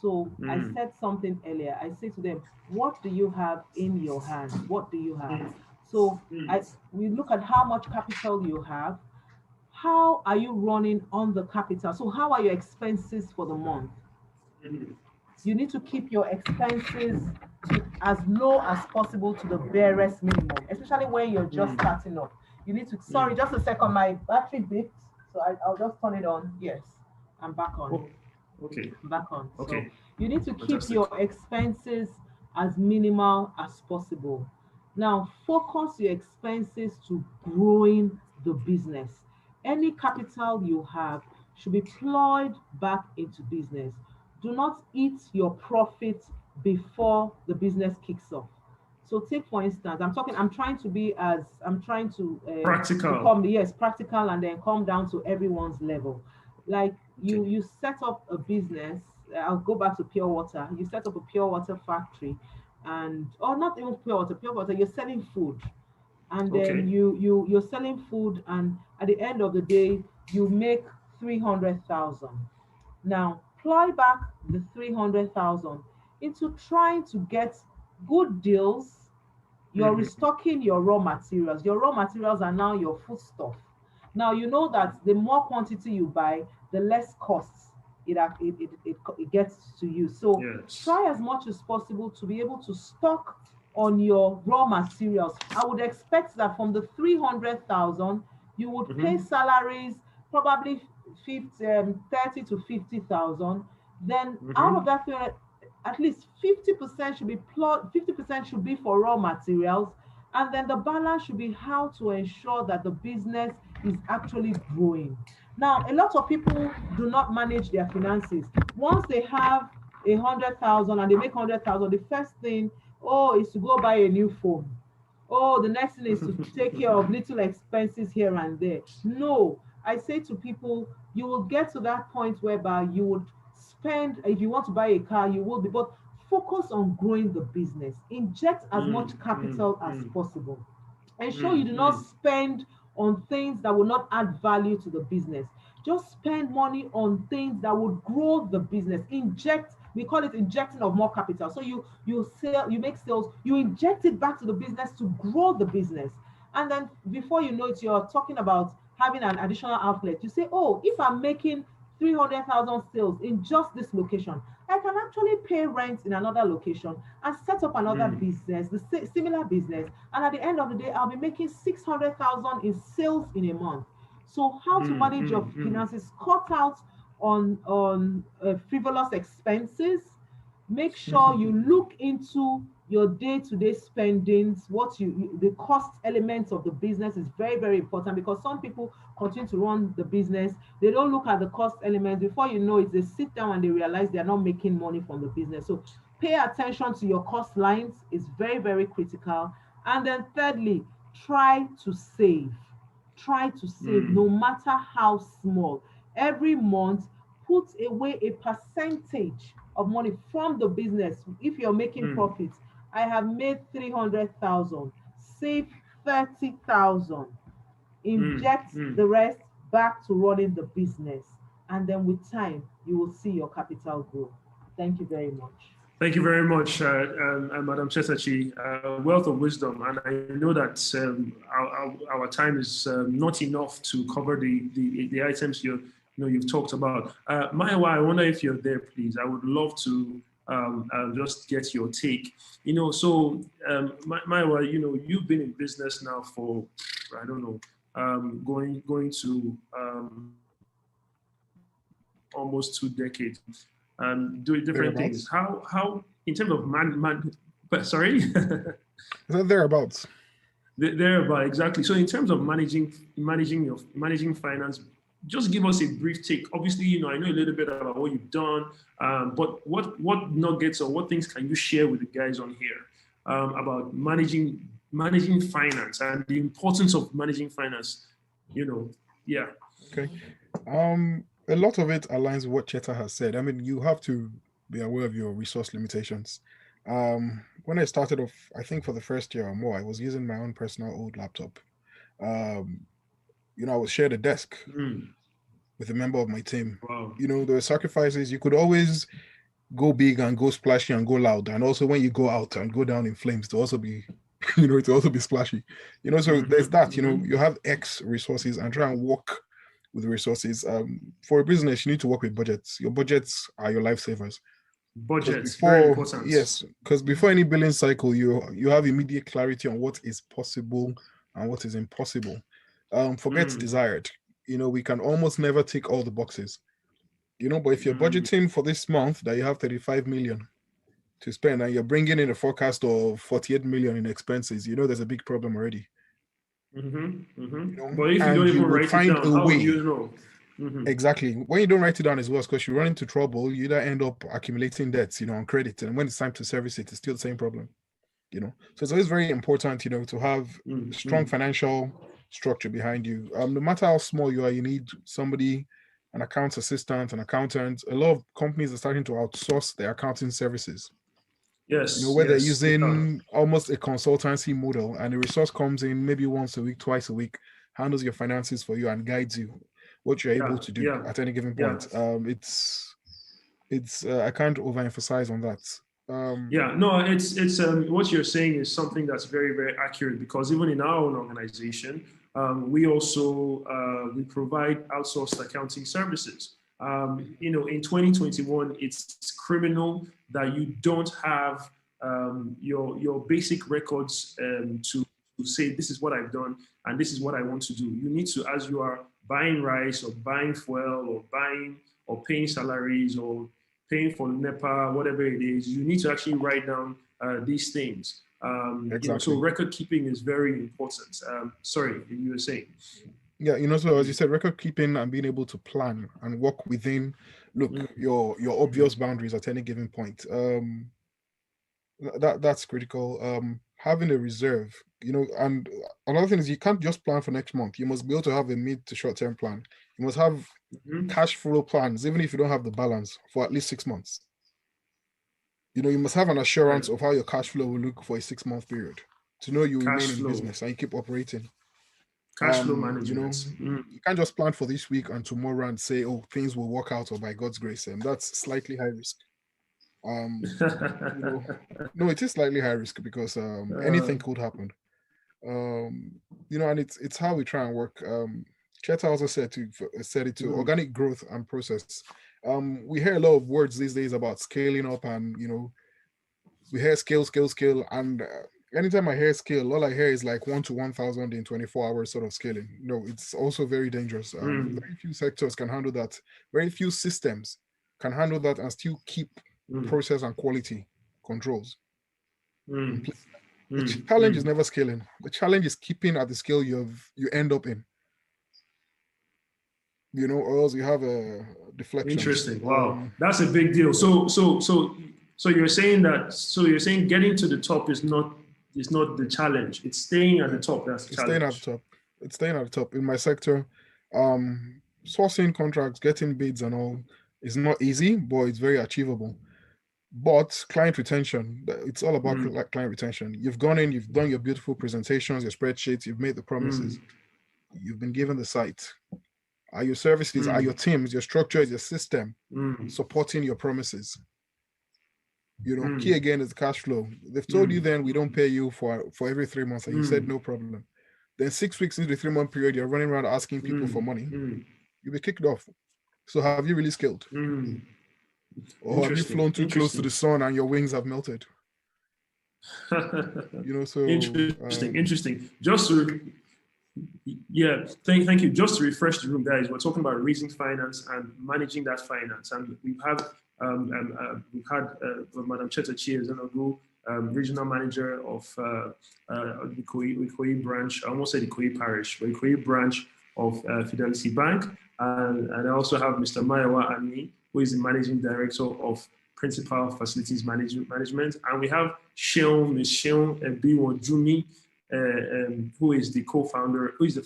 So I said something earlier. I say to them, what do you have in your hand? What do you have? So we look at how much capital you have. How are you running on the capital? So how are your expenses for the month? You need to keep your expenses as low as possible to the barest minimum, especially when you're just starting up. You need to, sorry, just a second, my battery beeped, so I'll just turn it on. Yes, I'm back on. Oh, okay. I'm back on. Okay. So you need to keep your expenses as minimal as possible. Now, focus your expenses to growing the business. Any capital you have should be plowed back into business. Do not eat your profit before the business kicks off. So take, for instance, I'm trying to practical. Practical, and then come down to everyone's level. Like you set up a business. I'll go back to pure water. You set up a pure water factory, or not even pure water, you're selling food. And then you're selling food, and at the end of the day, you make 300,000. Now, ploy back the 300,000 into trying to get good deals. You're restocking your raw materials. Your raw materials are now your foodstuff. Now, you know that the more quantity you buy, the less costs it gets to you. So try as much as possible to be able to stock on your raw materials. I would expect that from the 300,000, you would pay salaries, probably 30 to 50,000. Then out of that, at least 50% should be 50% should be for raw materials, and then the balance should be how to ensure that the business is actually growing. Now, a lot of people do not manage their finances. Once they have 100,000 and they make 100,000, the first thing, oh, is to go buy a new phone. Oh, the next thing is to take care of little expenses here and there. No, I say to people, you will get to that point whereby you would spend, if you want to buy a car, you will be, but focus on growing the business. Inject as much capital as possible. Ensure you do not spend on things that will not add value to the business. Just spend money on things that would grow the business. Inject, we call it injecting of more capital. So you sell, you make sales, you inject it back to the business to grow the business. And then before you know it, you're talking about having an additional outlet. You say, oh, if I'm making 300,000 sales in just this location, I can actually pay rent in another location and set up another business, the similar business. And at the end of the day, I'll be making 600,000 in sales in a month. So how to manage your finances, cut out on frivolous expenses. Make sure you look into your day-to-day spendings, the cost elements of the business is very, very important, because some people continue to run the business, they don't look at the cost elements. Before you know it, they sit down and they realize they're not making money from the business. So pay attention to your cost lines, is very, very critical. And then thirdly, try to save. Try to save, no matter how small. Every month, put away a percentage of money from the business. If you're making profits, I have made 300,000, save 30,000, inject the rest back to running the business. And then with time, you will see your capital grow. Thank you very much. Thank you very much, Madam Chetachi. Wealth of wisdom, and I know that our time is not enough to cover the items you've talked about. Mayowa, I wonder if you're there, please. I would love to just get your take. So Mayowa, you've been in business now for, I don't know, going to almost 2 decades. Doing different things. How in terms of sorry? Thereabouts. Thereabouts, exactly. So in terms of managing finance, just give us a brief take. Obviously, I know a little bit about what you've done, but what nuggets or what things can you share with the guys on here about managing finance and the importance of managing finance? Yeah. Okay. A lot of it aligns with what Cheta has said. I mean, you have to be aware of your resource limitations. When I started off, I think for the first year or more, I was using my own personal old laptop. I would share the desk with a member of my team. Wow. There were sacrifices. You could always go big and go splashy and go loud. And also when you go out and go down in flames, to also be, to also be splashy. So there's that, you have X resources and try and work with the resources. For a business, you need to work with budgets. Your budgets are your lifesavers. Budgets, very important. Yes, because before any billing cycle, you have immediate clarity on what is possible and what is impossible. Forget desired. We can almost never tick all the boxes. But if you're budgeting for this month that you have 35 million to spend and you're bringing in a forecast of 48 million in expenses, there's a big problem already. But if you don't even write it down, how will you know? Exactly. When you don't write it down as well, because you run into trouble, you either end up accumulating debts, on credit, and when it's time to service it, it's still the same problem. So it's always very important, to have strong financial structure behind you. No matter how small you are, you need somebody, an accounts assistant, an accountant. A lot of companies are starting to outsource their accounting services. Yes. Where they're using almost a consultancy model, and the resource comes in maybe once a week, twice a week, handles your finances for you and guides you what you're able to do at any given point. It's I can't overemphasize on that. It's what you're saying is something that's very, very accurate, because even in our own organization, we also we provide outsourced accounting services. In 2021, it's criminal that you don't have your basic records to say this is what I've done and this is what I want to do. You need to, as you are buying rice or buying fuel or paying salaries or paying for NEPA, whatever it is, you need to actually write down these things. Exactly. So record keeping is very important. Sorry, you were saying. Yeah, so as you said, record keeping and being able to plan and work within look, your obvious boundaries at any given point. That's critical. Having a reserve, and another thing is you can't just plan for next month. You must be able to have a mid to short term plan. You must have cash flow plans, even if you don't have the balance, for at least 6 months. You must have an assurance of how your cash flow will look for a 6-month period to know you remain in business and you keep operating. Cash flow management. You can't just plan for this week and tomorrow and say, oh, things will work out, or by God's grace. And that's slightly high risk. No, it is slightly high risk because anything could happen. And it's how we try and work. Cheta also said it to organic growth and process. We hear a lot of words these days about scaling up, and we hear scale, and anytime I hear scale, all I hear is like 1 to 1,000 in 24 hours sort of scaling. No, it's also very dangerous. Very few sectors can handle that. Very few systems can handle that and still keep process and quality controls. The challenge is never scaling. The challenge is keeping at the scale you end up in. Or else you have a deflection. Interesting. Wow, that's a big deal. So you're saying getting to the top is not the challenge. It's staying at the top. That's the challenge. It's staying at the top. In my sector, sourcing contracts, getting bids and all is not easy, but it's very achievable. But client retention, it's all about client retention. You've gone in, you've done your beautiful presentations, your spreadsheets, you've made the promises, you've been given the site. Are your services, are your teams, your structure, your system supporting your promises? Key again is the cash flow. They've told you then we don't pay you for every 3 months, and you said no problem. Then 6 weeks into the 3-month period, you're running around asking people for money. You'll be kicked off. So have you really scaled? Or have you flown too close to the sun and your wings have melted? So interesting. Just to thank you. Just to refresh the room, guys, we're talking about raising finance and managing that finance, and we've had Madam Chetachi Ezenagu, regional manager of the Ikoyi branch. I almost said Ikoyi parish, but Ikoyi branch of Fidelity Bank, and I also have Mr. Mayowa Ani, who is the managing director of Principal Facilities Management, and we have Seun Ebwonjumi, who is the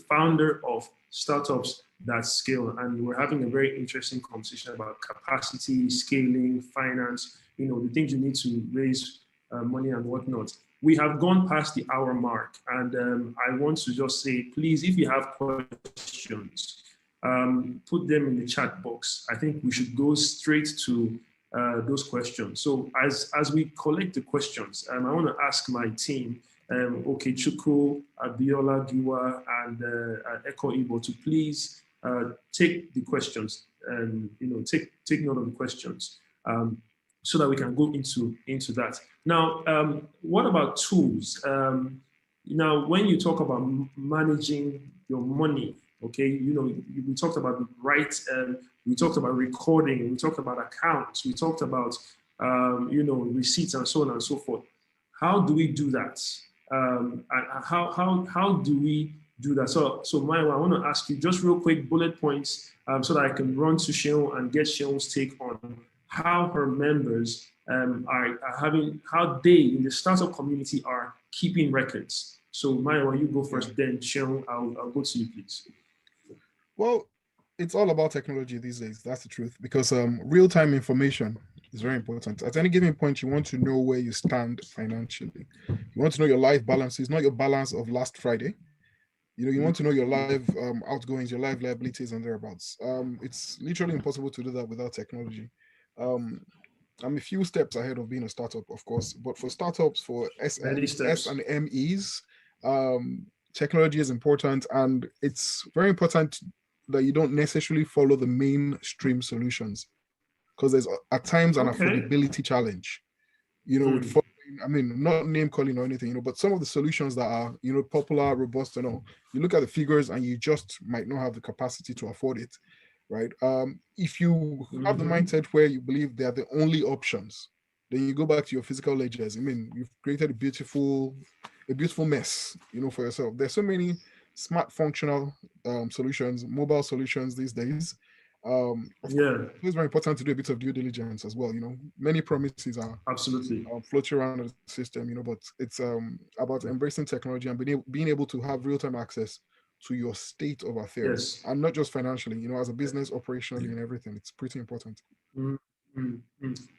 founder of Startups That Scale. And we're having a very interesting conversation about capacity, scaling, finance, the things you need to raise money and whatnot. We have gone past the hour mark, and I want to just say, please, if you have questions, put them in the chat box. I think we should go straight to those questions. So as we collect the questions, I want to ask my team, Okechukwu, Abiola Giwa, and Ikoyi, to please take the questions and take note of the questions so that we can go into that. Now, what about tools? Now, when you talk about managing your money, okay, we talked about the we talked about recording, we talked about accounts, we talked about receipts and so on and so forth. How do we do that? And how do we do that? So Mayowa, I want to ask you just real quick bullet points so that I can run to Seun and get Seun's take on how her members are having, how they in the startup community are keeping records. So Mayowa, you go first, then Seun, I'll go to you, please. Well, it's all about technology these days. That's the truth, because real-time information is very important. At any given point, you want to know where you stand financially. You want to know your life balances, not your balance of last Friday. You want to know your live outgoings, your live liabilities, and thereabouts. It's literally impossible to do that without technology. I'm a few steps ahead of being a startup, of course, but for startups, for SMEs, technology is important, and it's very important that you don't necessarily follow the mainstream solutions, because there's at times an affordability challenge, with following, not name calling or anything, but some of the solutions that are, popular, robust and all, you look at the figures and you just might not have the capacity to afford it, right? If you have the mindset where you believe they are the only options, then you go back to your physical ledgers. You've created a beautiful mess, for yourself. There's so many smart functional solutions, mobile solutions these days. It's very important to do a bit of due diligence as well. Many promises are absolutely floating around the system, but it's about embracing technology and being able to have real-time access to your state of affairs, and not just financially, as a business, operationally, and everything. It's pretty important.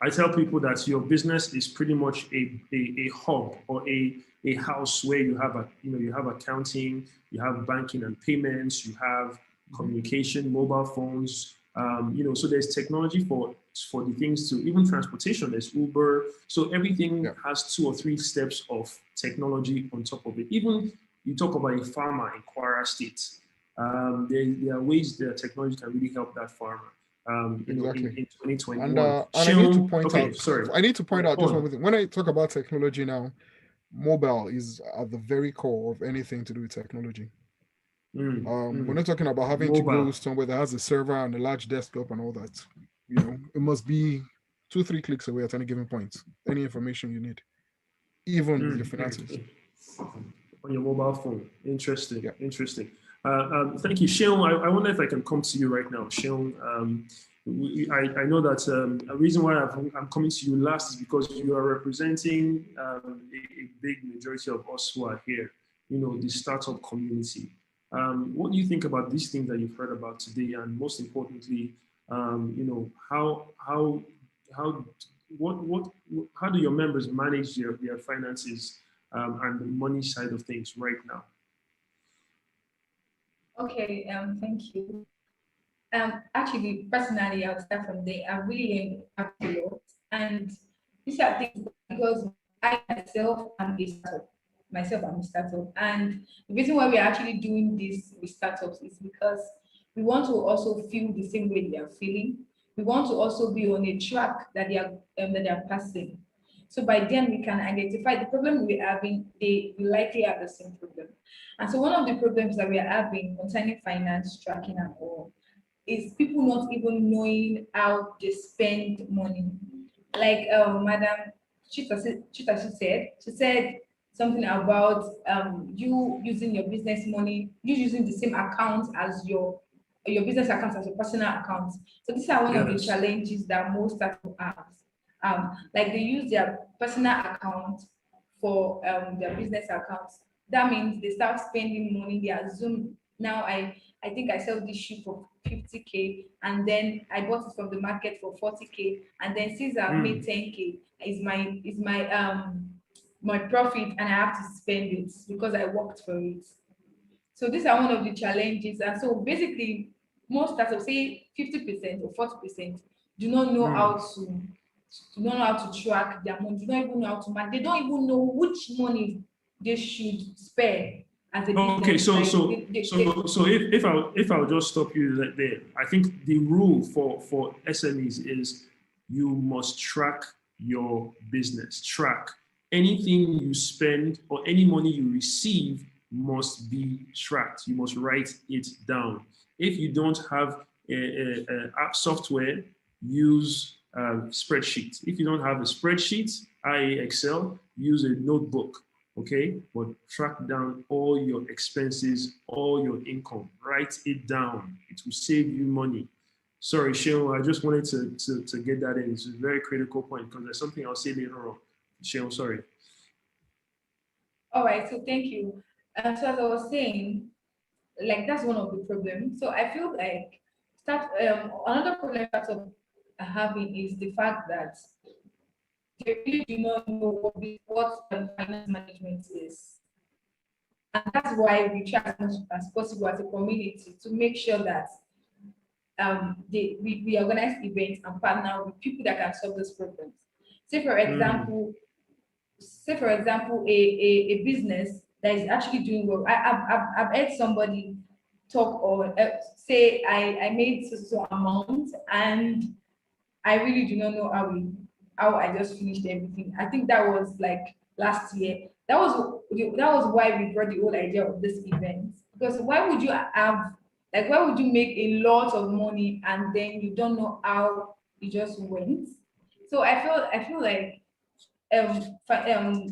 I tell people that your business is pretty much a hub or a house where you have you have accounting, you have banking and payments, you have communication, mobile phones, so there's technology for the things to even transportation. There's Uber, so everything has 2 or 3 steps of technology on top of it. Even you talk about a farmer in Kwara State. There are ways that technology can really help that farmer. Exactly. In 2021. And I need to point out. Sorry, I need to point out just one thing. When I talk about technology now, mobile is at the very core of anything to do with technology. We're not talking about having to go somewhere that has a server and a large desktop and all that. It must be 2-3 clicks away at any given point. Any information you need, even your finances. On your mobile phone. Interesting. Interesting. Thank you, Seun. I wonder if I can come to you right now, Seun. I know that a reason why I'm coming to you last is because you are representing a big majority of us who are here, the startup community. What do you think about these things that you've heard about today? And most importantly, how do your members manage their finances and the money side of things right now? Okay, thank you. Actually, personally, I'll start from there. I really learned a lot, and these are things because I myself am a startup. I'm a startup, and the reason why we're actually doing this with startups is because we want to also feel the same way they are feeling. We want to also be on a track that they are passing. So by then we can identify the problem we're having. They likely have the same problem. And so one of the problems that we are having concerning finance tracking and all is people not even knowing how they spend money. Like Madam Cheta said something about you using your business money, you using the same account as your business account as your personal account. So these are one of the challenges that most startups have. Like they use their personal account for their business accounts. That means they start spending money. They assume now I think I sell this shoe for 50K, and then I bought it from the market for 40K, and then since I've made 10K is my profit, and I have to spend it because I worked for it. So these are one of the challenges. And so basically most startups, say 50% or 40%, do not know how to track their money, do not even know how to manage, they don't even know which money they should spare as a business. Okay, so if I'll just stop you there, I think the rule for SMEs is you must track your business. Track anything you spend or any money you receive must be tracked. You must write it down. If you don't have a app software, use spreadsheet. If you don't have a spreadsheet, i.e. Excel, use a notebook, okay? But track down all your expenses, all your income. Write it down. It will save you money. Sorry, Seun, I just wanted to get that in. It's a very critical point because there's something I'll say later on. Seun, sorry. All right, so thank you. So as I was saying, like that's one of the problems. So I feel like another problem that I'm having is the fact that they really do not know what finance management is. And that's why we try as much as possible as a community to make sure that we organize events and partner with people that can solve these problems. Say for example, a business that is actually doing well. I've heard somebody talk or say I made so amount and I really do not know how I just finished everything. I think that was like last year. That was why we brought the whole idea of this event. Because why would you make a lot of money and then you don't know how it just went? So I feel like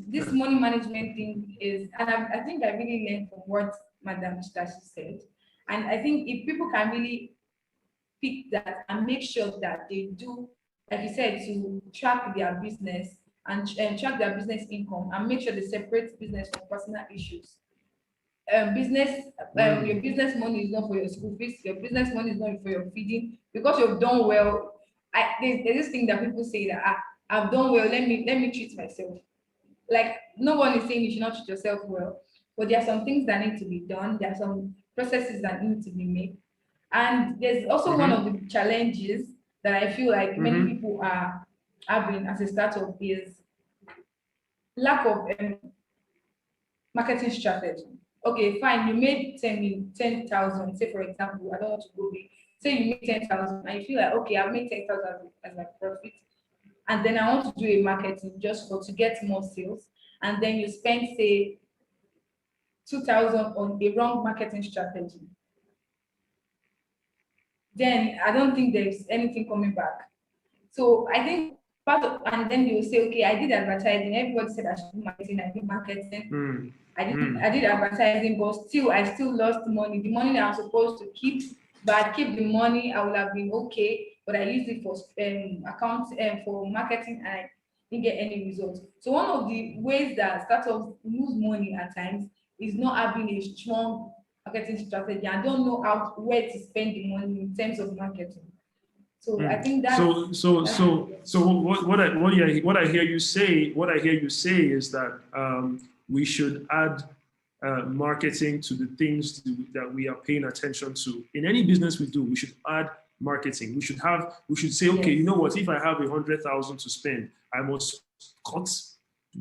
this money management thing is, and I think I really learned from what Madam Chetachi said. And I think if people can really pick that and make sure that they do, like you said, to track their business and track their business income and make sure they separate business from personal issues. Your business money is not for your school fees, your business money is not for your feeding, because you've done well. There's this thing that people say that I've done well, let me treat myself. Like, no one is saying you should not treat yourself well, but there are some things that need to be done, there are some processes that need to be made. And there's also one of the challenges that I feel like many people are having as a startup is lack of marketing strategy. Okay, fine, you made 10,000, say for example, I don't want to go big, say you made 10,000 and you feel like, okay, I've made 10,000 as my profit, and then I want to do a marketing just to get more sales, and then you spend, say, 2,000 on a wrong marketing strategy. Then I don't think there's anything coming back. So I think and then they will say, okay, I did advertising. Everybody said I should do marketing. I did marketing. I did advertising, but I still lost money. The money that I was supposed to keep, but I keep the money, I would have been okay. But I used it for accounts and for marketing, and I didn't get any results. So one of the ways that startups lose money at times is not having a strong marketing strategy. I don't know where to spend the money in terms of marketing. So I think that. So what I hear you say is that we should add marketing to the things that we are paying attention to. In any business we do, we should add marketing. We should say, okay, you know what? If I have 100,000 to spend, I must cut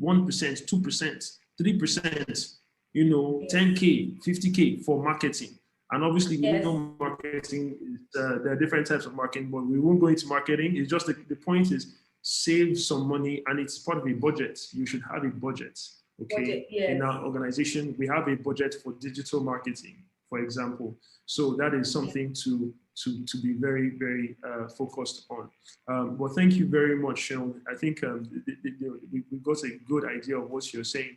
1%, 2%, 3%. 10K, 50K for marketing. And obviously, we know marketing, there are different types of marketing, but we won't go into marketing. It's just the point is save some money, and it's part of a budget. You should have a budget, okay? In our organization, we have a budget for digital marketing, for example. So that is something to be very, very focused on. But thank you very much, Seun. I think we got a good idea of what you're saying.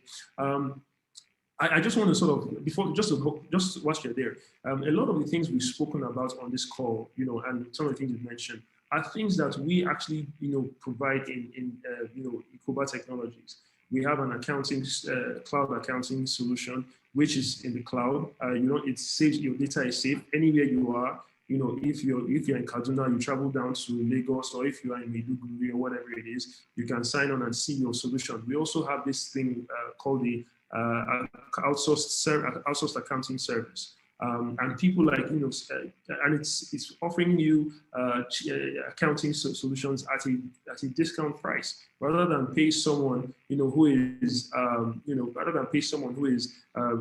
I just want to sort of, just whilst you're there, a lot of the things we've spoken about on this call, and some of the things you mentioned are things that we actually, provide in ikOOba Technologies. We have an cloud accounting solution, which is in the cloud. It saves, your data is safe anywhere you are. If you're in Kaduna, you travel down to Lagos, or if you are in Maiduguri or whatever it is, you can sign on and see your solution. We also have this thing called the outsourced accounting service, and people like and it's offering you accounting solutions at a discount price, rather than pay someone who is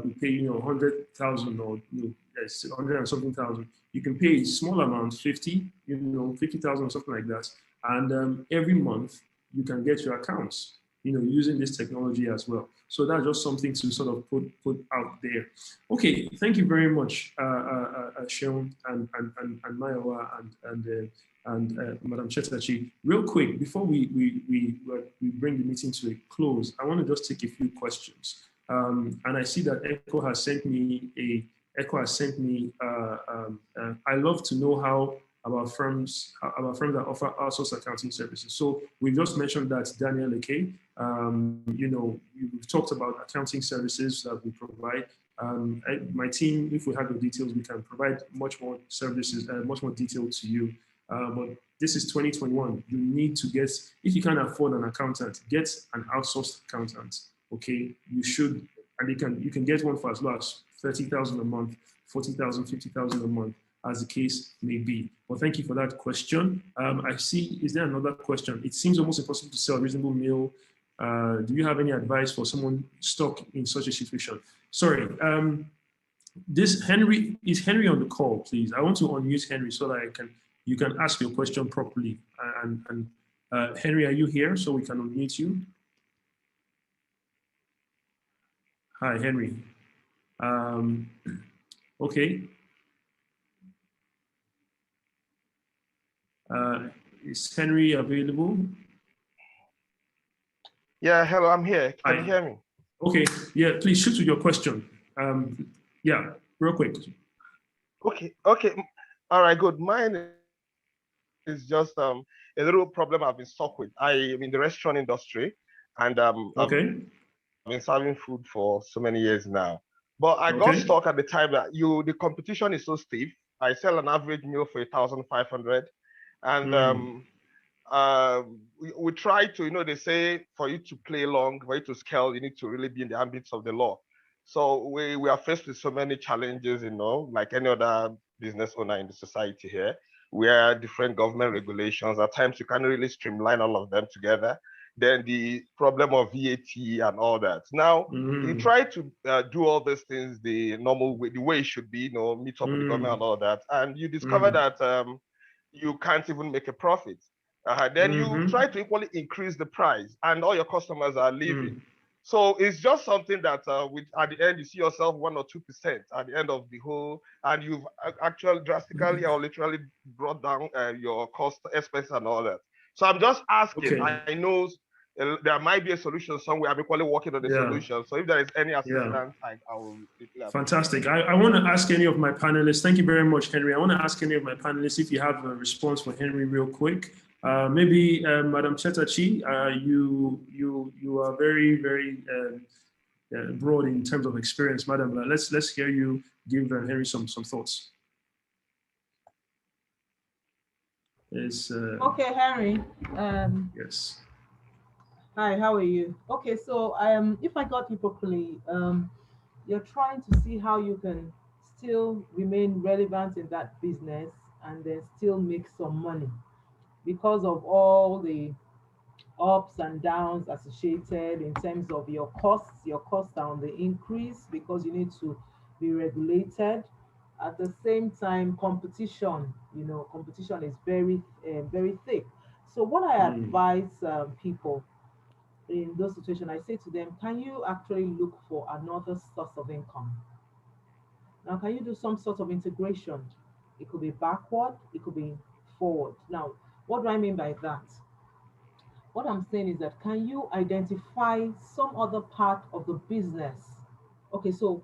we pay 100,000 or 100 and something thousand. You can pay a small amount, 50,000 or something like that, and every month you can get your accounts using this technology as well. So that's just something to sort of put out there. Okay, thank you very much, Seun and Mayowa and Madam Chetachi. Real quick, before we bring the meeting to a close, I want to just take a few questions. And I see that Echo has sent me I love to know about firms that offer outsourced accounting services. So we just mentioned that Daniel Ike. We've talked about accounting services that we provide. My team, if we have the details, we can provide much more services, much more detail to you. But this is 2021. You need to get, if you can't afford an accountant, get an outsourced accountant. Okay, you should, and you can get one for as low as 30,000 a month, 40,000, 50,000 a month, as the case may be. Well, thank you for that question. I see, is there another question? It seems almost impossible to sell a reasonable meal. Do you have any advice for someone stuck in such a situation? Sorry, is Henry on the call, please? I want to unmute Henry so that you can ask your question properly. And Henry, are you here so we can unmute you? Hi, Henry. Okay. Is Henry available? Yeah, hello, I'm here. Can you hear me? Okay, yeah, please shoot with your question. Yeah, real quick. Okay, all right, good. Mine is just a little problem I've been stuck with. I'm in the restaurant industry, and I've been serving food for so many years now. But I got stuck at the time that the competition is so stiff. I sell an average meal for 1,500, and we try to, they say for you to play long, for you to scale, you need to really be in the ambits of the law. So we are faced with so many challenges, like any other business owner in the society here, where different government regulations, at times you can't really streamline all of them together. Then the problem of VAT and all that. Now, you try to do all these things the normal way, the way it should be, meet up with the government and all that. And you discover that you can't even make a profit. Then you try to equally increase the price, and all your customers are leaving. So it's just something that at the end, you see yourself 1 or 2% at the end of the whole, and you've actually drastically or literally brought down your cost, expense, and all that. So I'm just asking, I know there might be a solution somewhere. I'm equally working on the solution. So if there is any assistance, I will. Fantastic. I want to ask any of my panelists, thank you very much, Henry. I want to ask any of my panelists if you have a response for Henry real quick. Maybe Madam Chetachi, you are very, very broad in terms of experience, Madam. Let's hear you give Henry some thoughts. Yes. Okay, Henry. Yes. Hi, how are you? Okay, so if I got you properly, you're trying to see how you can still remain relevant in that business and then still make some money because of all the ups and downs associated in terms of your costs. Your costs are on the increase because you need to be regulated. At the same time, competition, competition is very, very thick. So what I advise people in those situations, I say to them, can you actually look for another source of income? Now, can you do some sort of integration? It could be backward, it could be forward. Now, what do I mean by that? What I'm saying is that, can you identify some other part of the business? Okay, so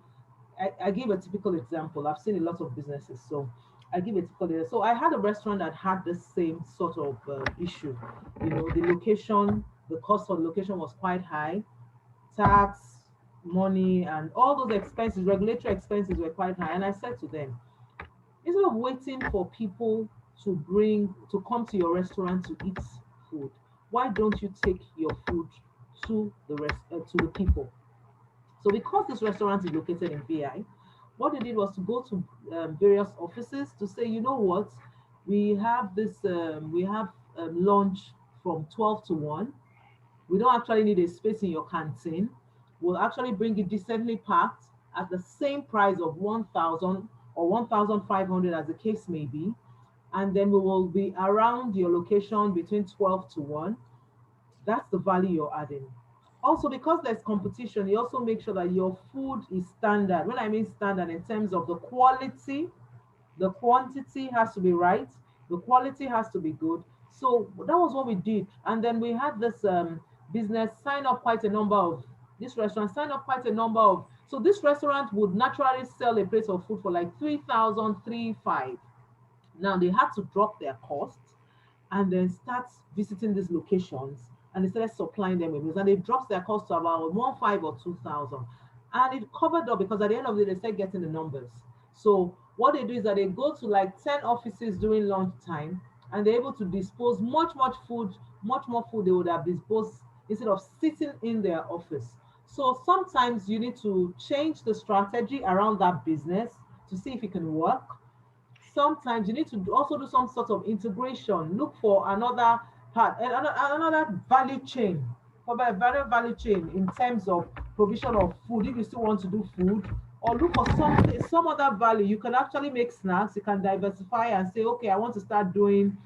I give a typical example. I've seen a lot of businesses, so I give a typical example. So I had a restaurant that had the same sort of issue. The location, the cost for the location was quite high. Tax, money, and all those expenses, regulatory expenses were quite high. And I said to them, instead of waiting for people to come to your restaurant to eat food, why don't you take your food to the people? So because this restaurant is located in VI, what they did was to go to various offices to say, you know what, we have this, lunch from 12 to 1. We don't actually need a space in your canteen. We'll actually bring it decently packed at the same price of 1,000 or 1,500 as the case may be. And then we will be around your location between 12 to 1. That's the value you're adding. Also, because there's competition, you also make sure that your food is standard. When I mean standard, in terms of the quality, the quantity has to be right, the quality has to be good. So that was what we did. And then we had this business sign up quite a number of, this restaurant sign up quite a number of, so this restaurant would naturally sell a plate of food for like 3,000, 3,500. Now they had to drop their costs and then start visiting these locations, and they started supplying them with meals, and they dropped their cost to about 1,500 or 2,000. And it covered up because at the end of the day, they start getting the numbers. So what they do is that they go to like 10 offices during lunchtime, and they're able to dispose much more food they would have disposed instead of sitting in their office. So sometimes you need to change the strategy around that business to see if it can work. Sometimes you need to also do some sort of integration, look for another part, another value chain, value chain in terms of provision of food, if you still want to do food, or look for some other value. You can actually make snacks, you can diversify and say, okay, I want to start doing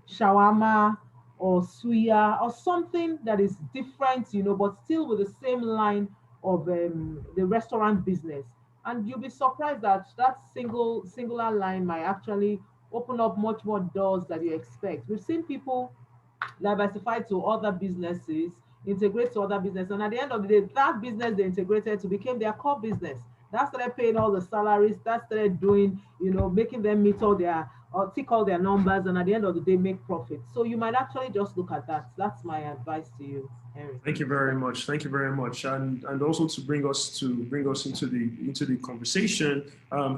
shawarma or suya or something that is different, but still with the same line of the restaurant business. And you'll be surprised that that singular line might actually open up much more doors than you expect. We've seen people diversify to other businesses, integrate to other businesses, and at the end of the day, that business they integrated to became their core business. That started paying all the salaries, that started doing, making them meet all their or tick all their numbers, and at the end of the day make profit. So you might actually just look at that. That's my advice to you, Henry. Thank you very much. Thank you very much. And also to bring us into the conversation,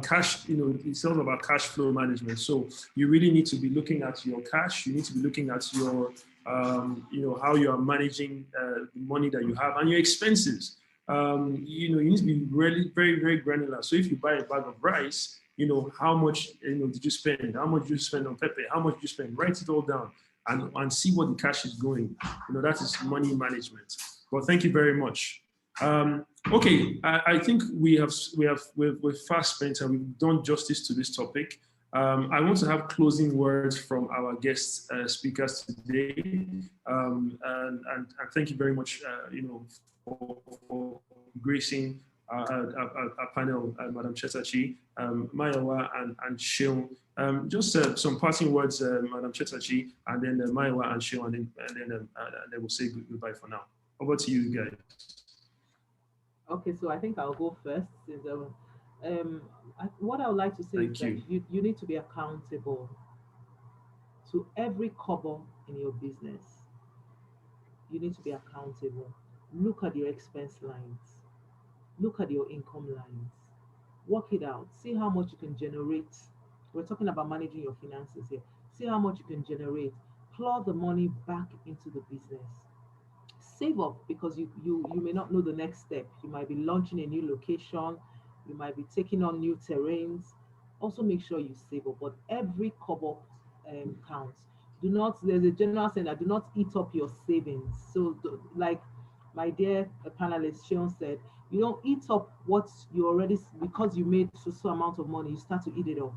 cash, it's all about cash flow management. So you really need to be looking at your cash. You need to be looking at your how you are managing the money that you have and your expenses. You need to be really very, very granular. So if you buy a bag of rice, how much did you spend? How much did you spend on pepper? How much did you spend? Write it all down and see what the cash is going. That is money management. Well, thank you very much. Okay, I think we've fast spent and we've done justice to this topic. I want to have closing words from our guest speakers today, and thank you very much, for gracing our panel, Madam Chetachi, Mayowa, and Seun. Just some parting words, Madam Chetachi, and then Mayowa and Seun, and then we'll say goodbye for now. Over to you guys. Okay, so I think I'll go first. What I would like to say is that you need to be accountable to every cover in your business. You need to be accountable. Look at your expense lines. Look at your income lines. Work it out. See how much you can generate. We're talking about managing your finances here. See how much you can generate. Plow the money back into the business. Save up, because you may not know the next step. You might be launching a new location. You might be taking on new terrains. Also make sure you save up, but every kobo counts. There's a general saying that do not eat up your savings. So like my dear panelist Seun said, you don't eat up what you already, because you made so amount of money, you start to eat it up.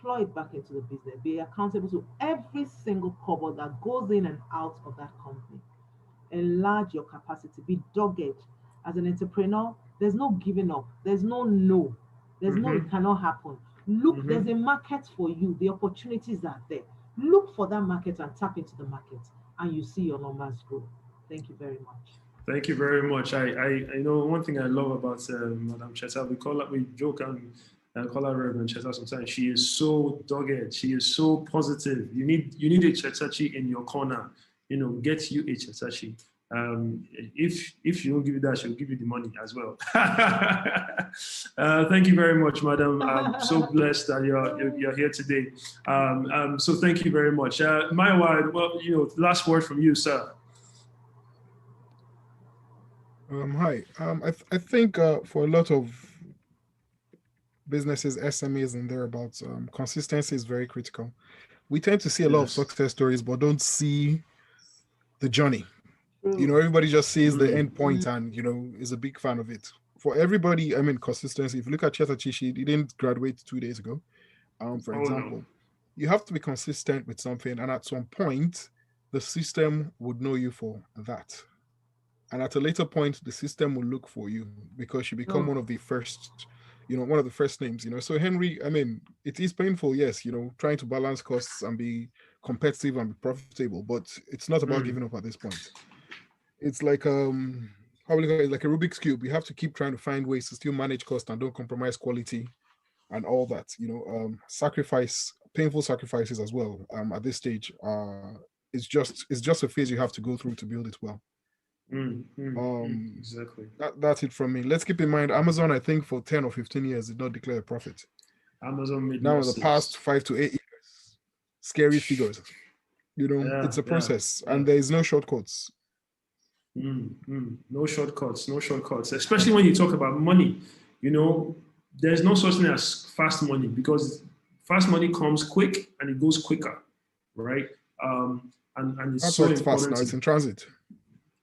Plow it back into the business. Be accountable to every single kobo that goes in and out of that company. Enlarge your capacity. Be dogged. As an entrepreneur, there's no giving up. There's no. There's no, it cannot happen. Look, there's a market for you. The opportunities are there. Look for that market and tap into the market, and you see your numbers grow. Thank you very much. Thank you very much. I know one thing I love about Madam Cheta, we joke and call her Reverend Cheta sometimes. She is so dogged. She is so positive. You need a Chetachi in your corner. Get you a Chetachi. If she won't give you that, she'll give you the money as well. Thank you very much, madam. I'm so blessed that you're here today. So thank you very much. Mayowa, well, last word from you, sir. Hi. I think for a lot of businesses, SMEs and thereabouts, consistency is very critical. We tend to see a lot of success stories, but don't see the journey. Everybody just sees the end point and, is a big fan of it. For everybody, consistency. If you look at Chetachi, she didn't graduate 2 days ago, for example. You have to be consistent with something, and at some point, the system would know you for that. And at a later point, the system will look for you because you become one of the first, one of the first names, So Henry, it is painful, yes, trying to balance costs and be competitive and be profitable, but it's not about giving up at this point. It's like probably like a Rubik's Cube. You have to keep trying to find ways to still manage cost and don't compromise quality and all that, painful sacrifices as well. At this stage, it's just a phase you have to go through to build it well. Exactly. That's it from me. Let's keep in mind, Amazon, I think for 10 or 15 years did not declare a profit. Amazon made now losses. In the past 5 to 8 years, scary figures. It's a process, and there is no shortcuts. No shortcuts, especially when you talk about money. There's no such thing as fast money, because fast money comes quick and it goes quicker, right? And it's so important. Fast now, it's in transit.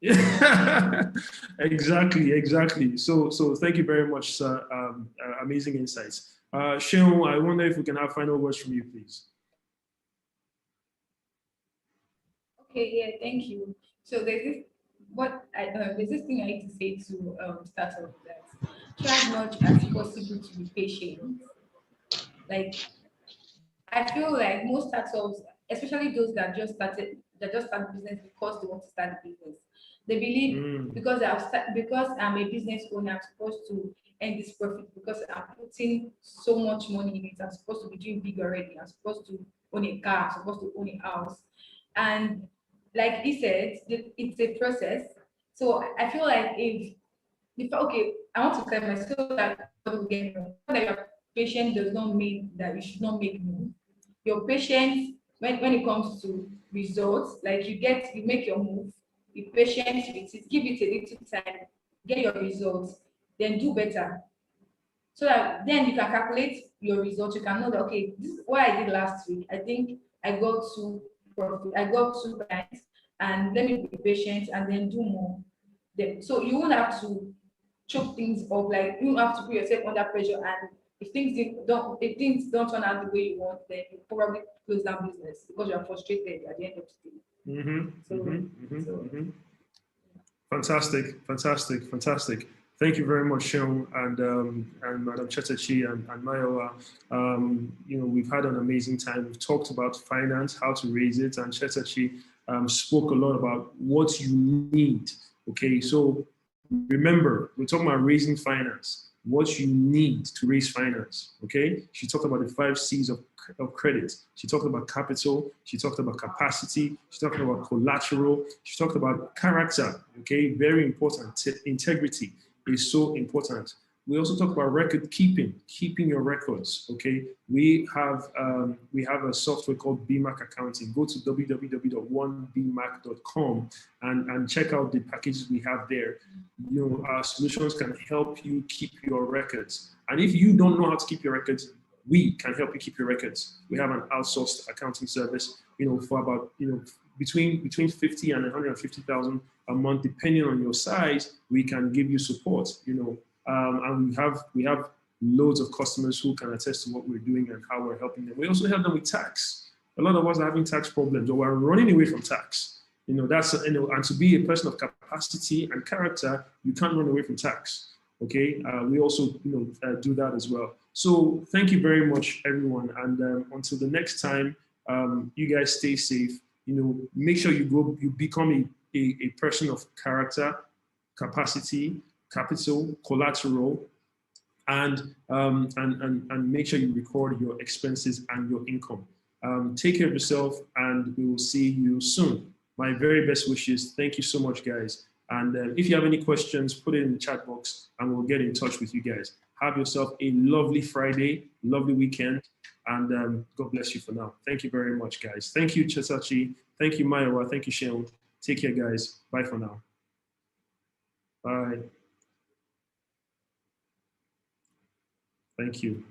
Yeah, exactly. So thank you very much, sir. Amazing insights. Seun, I wonder if we can have final words from you, please. Okay, yeah, thank you. So there's this thing I need to say to startups, that try as much as possible to be patient. Like, I feel like most startups, especially those that just start business because they want to start a business, they believe because I'm a business owner, I'm supposed to earn this profit because I'm putting so much money in it. I'm supposed to be doing big already. I'm supposed to own a car. I'm supposed to own a house. And like he said, it's a process. So I feel like if okay, I want to tell myself that your patience does not mean that you should not make move. Your patience, when it comes to results, like you make your move, be patient with it, give it a little time, get your results, then do better. So that then you can calculate your results. You can know that, okay, this is what I did last week. I think I got to profit, I got to clients, and let me be patient and then do more. So you won't have to choke things up, like you have to put yourself under pressure, and if things don't turn out the way you want, then you probably close down business because you're frustrated at the end of the day. Fantastic. Thank you very much, Seun and Madam Chetachi and Mayowa. We've had an amazing time. We've talked about finance, how to raise it, and Chetachi spoke a lot about what you need. Okay, so remember, we're talking about raising finance, what you need to raise finance. Okay, she talked about the 5 C's of credit. She talked about capital. She talked about capacity. She talked about collateral. She talked about character. Okay, very important. Integrity is so important. We also talk about record keeping your records. Okay, we have a software called BMAC Accounting. Go to www.onebmac.com and check out the packages we have there. Our solutions can help you keep your records. And if you don't know how to keep your records, we can help you keep your records. We have an outsourced accounting service, for about, between 50 and 150,000 a month, depending on your size. We can give you support, and we have loads of customers who can attest to what we're doing and how we're helping them. We also help them with tax. A lot of us are having tax problems, or we're running away from tax. And to be a person of capacity and character, you can't run away from tax. Okay, we also do that as well. So thank you very much, everyone, and until the next time, you guys stay safe. Make sure you become a person of character, capacity, capital, collateral, and make sure you record your expenses and your income. Take care of yourself, and we will see you soon. My very best wishes. Thank you so much, guys. And if you have any questions, put it in the chat box and we'll get in touch with you guys. Have yourself a lovely Friday, lovely weekend, and God bless you for now. Thank you very much, guys. Thank you, Chetachi. Thank you, Mayowa. Thank you, Seun. Take care, guys. Bye for now. Bye. Thank you.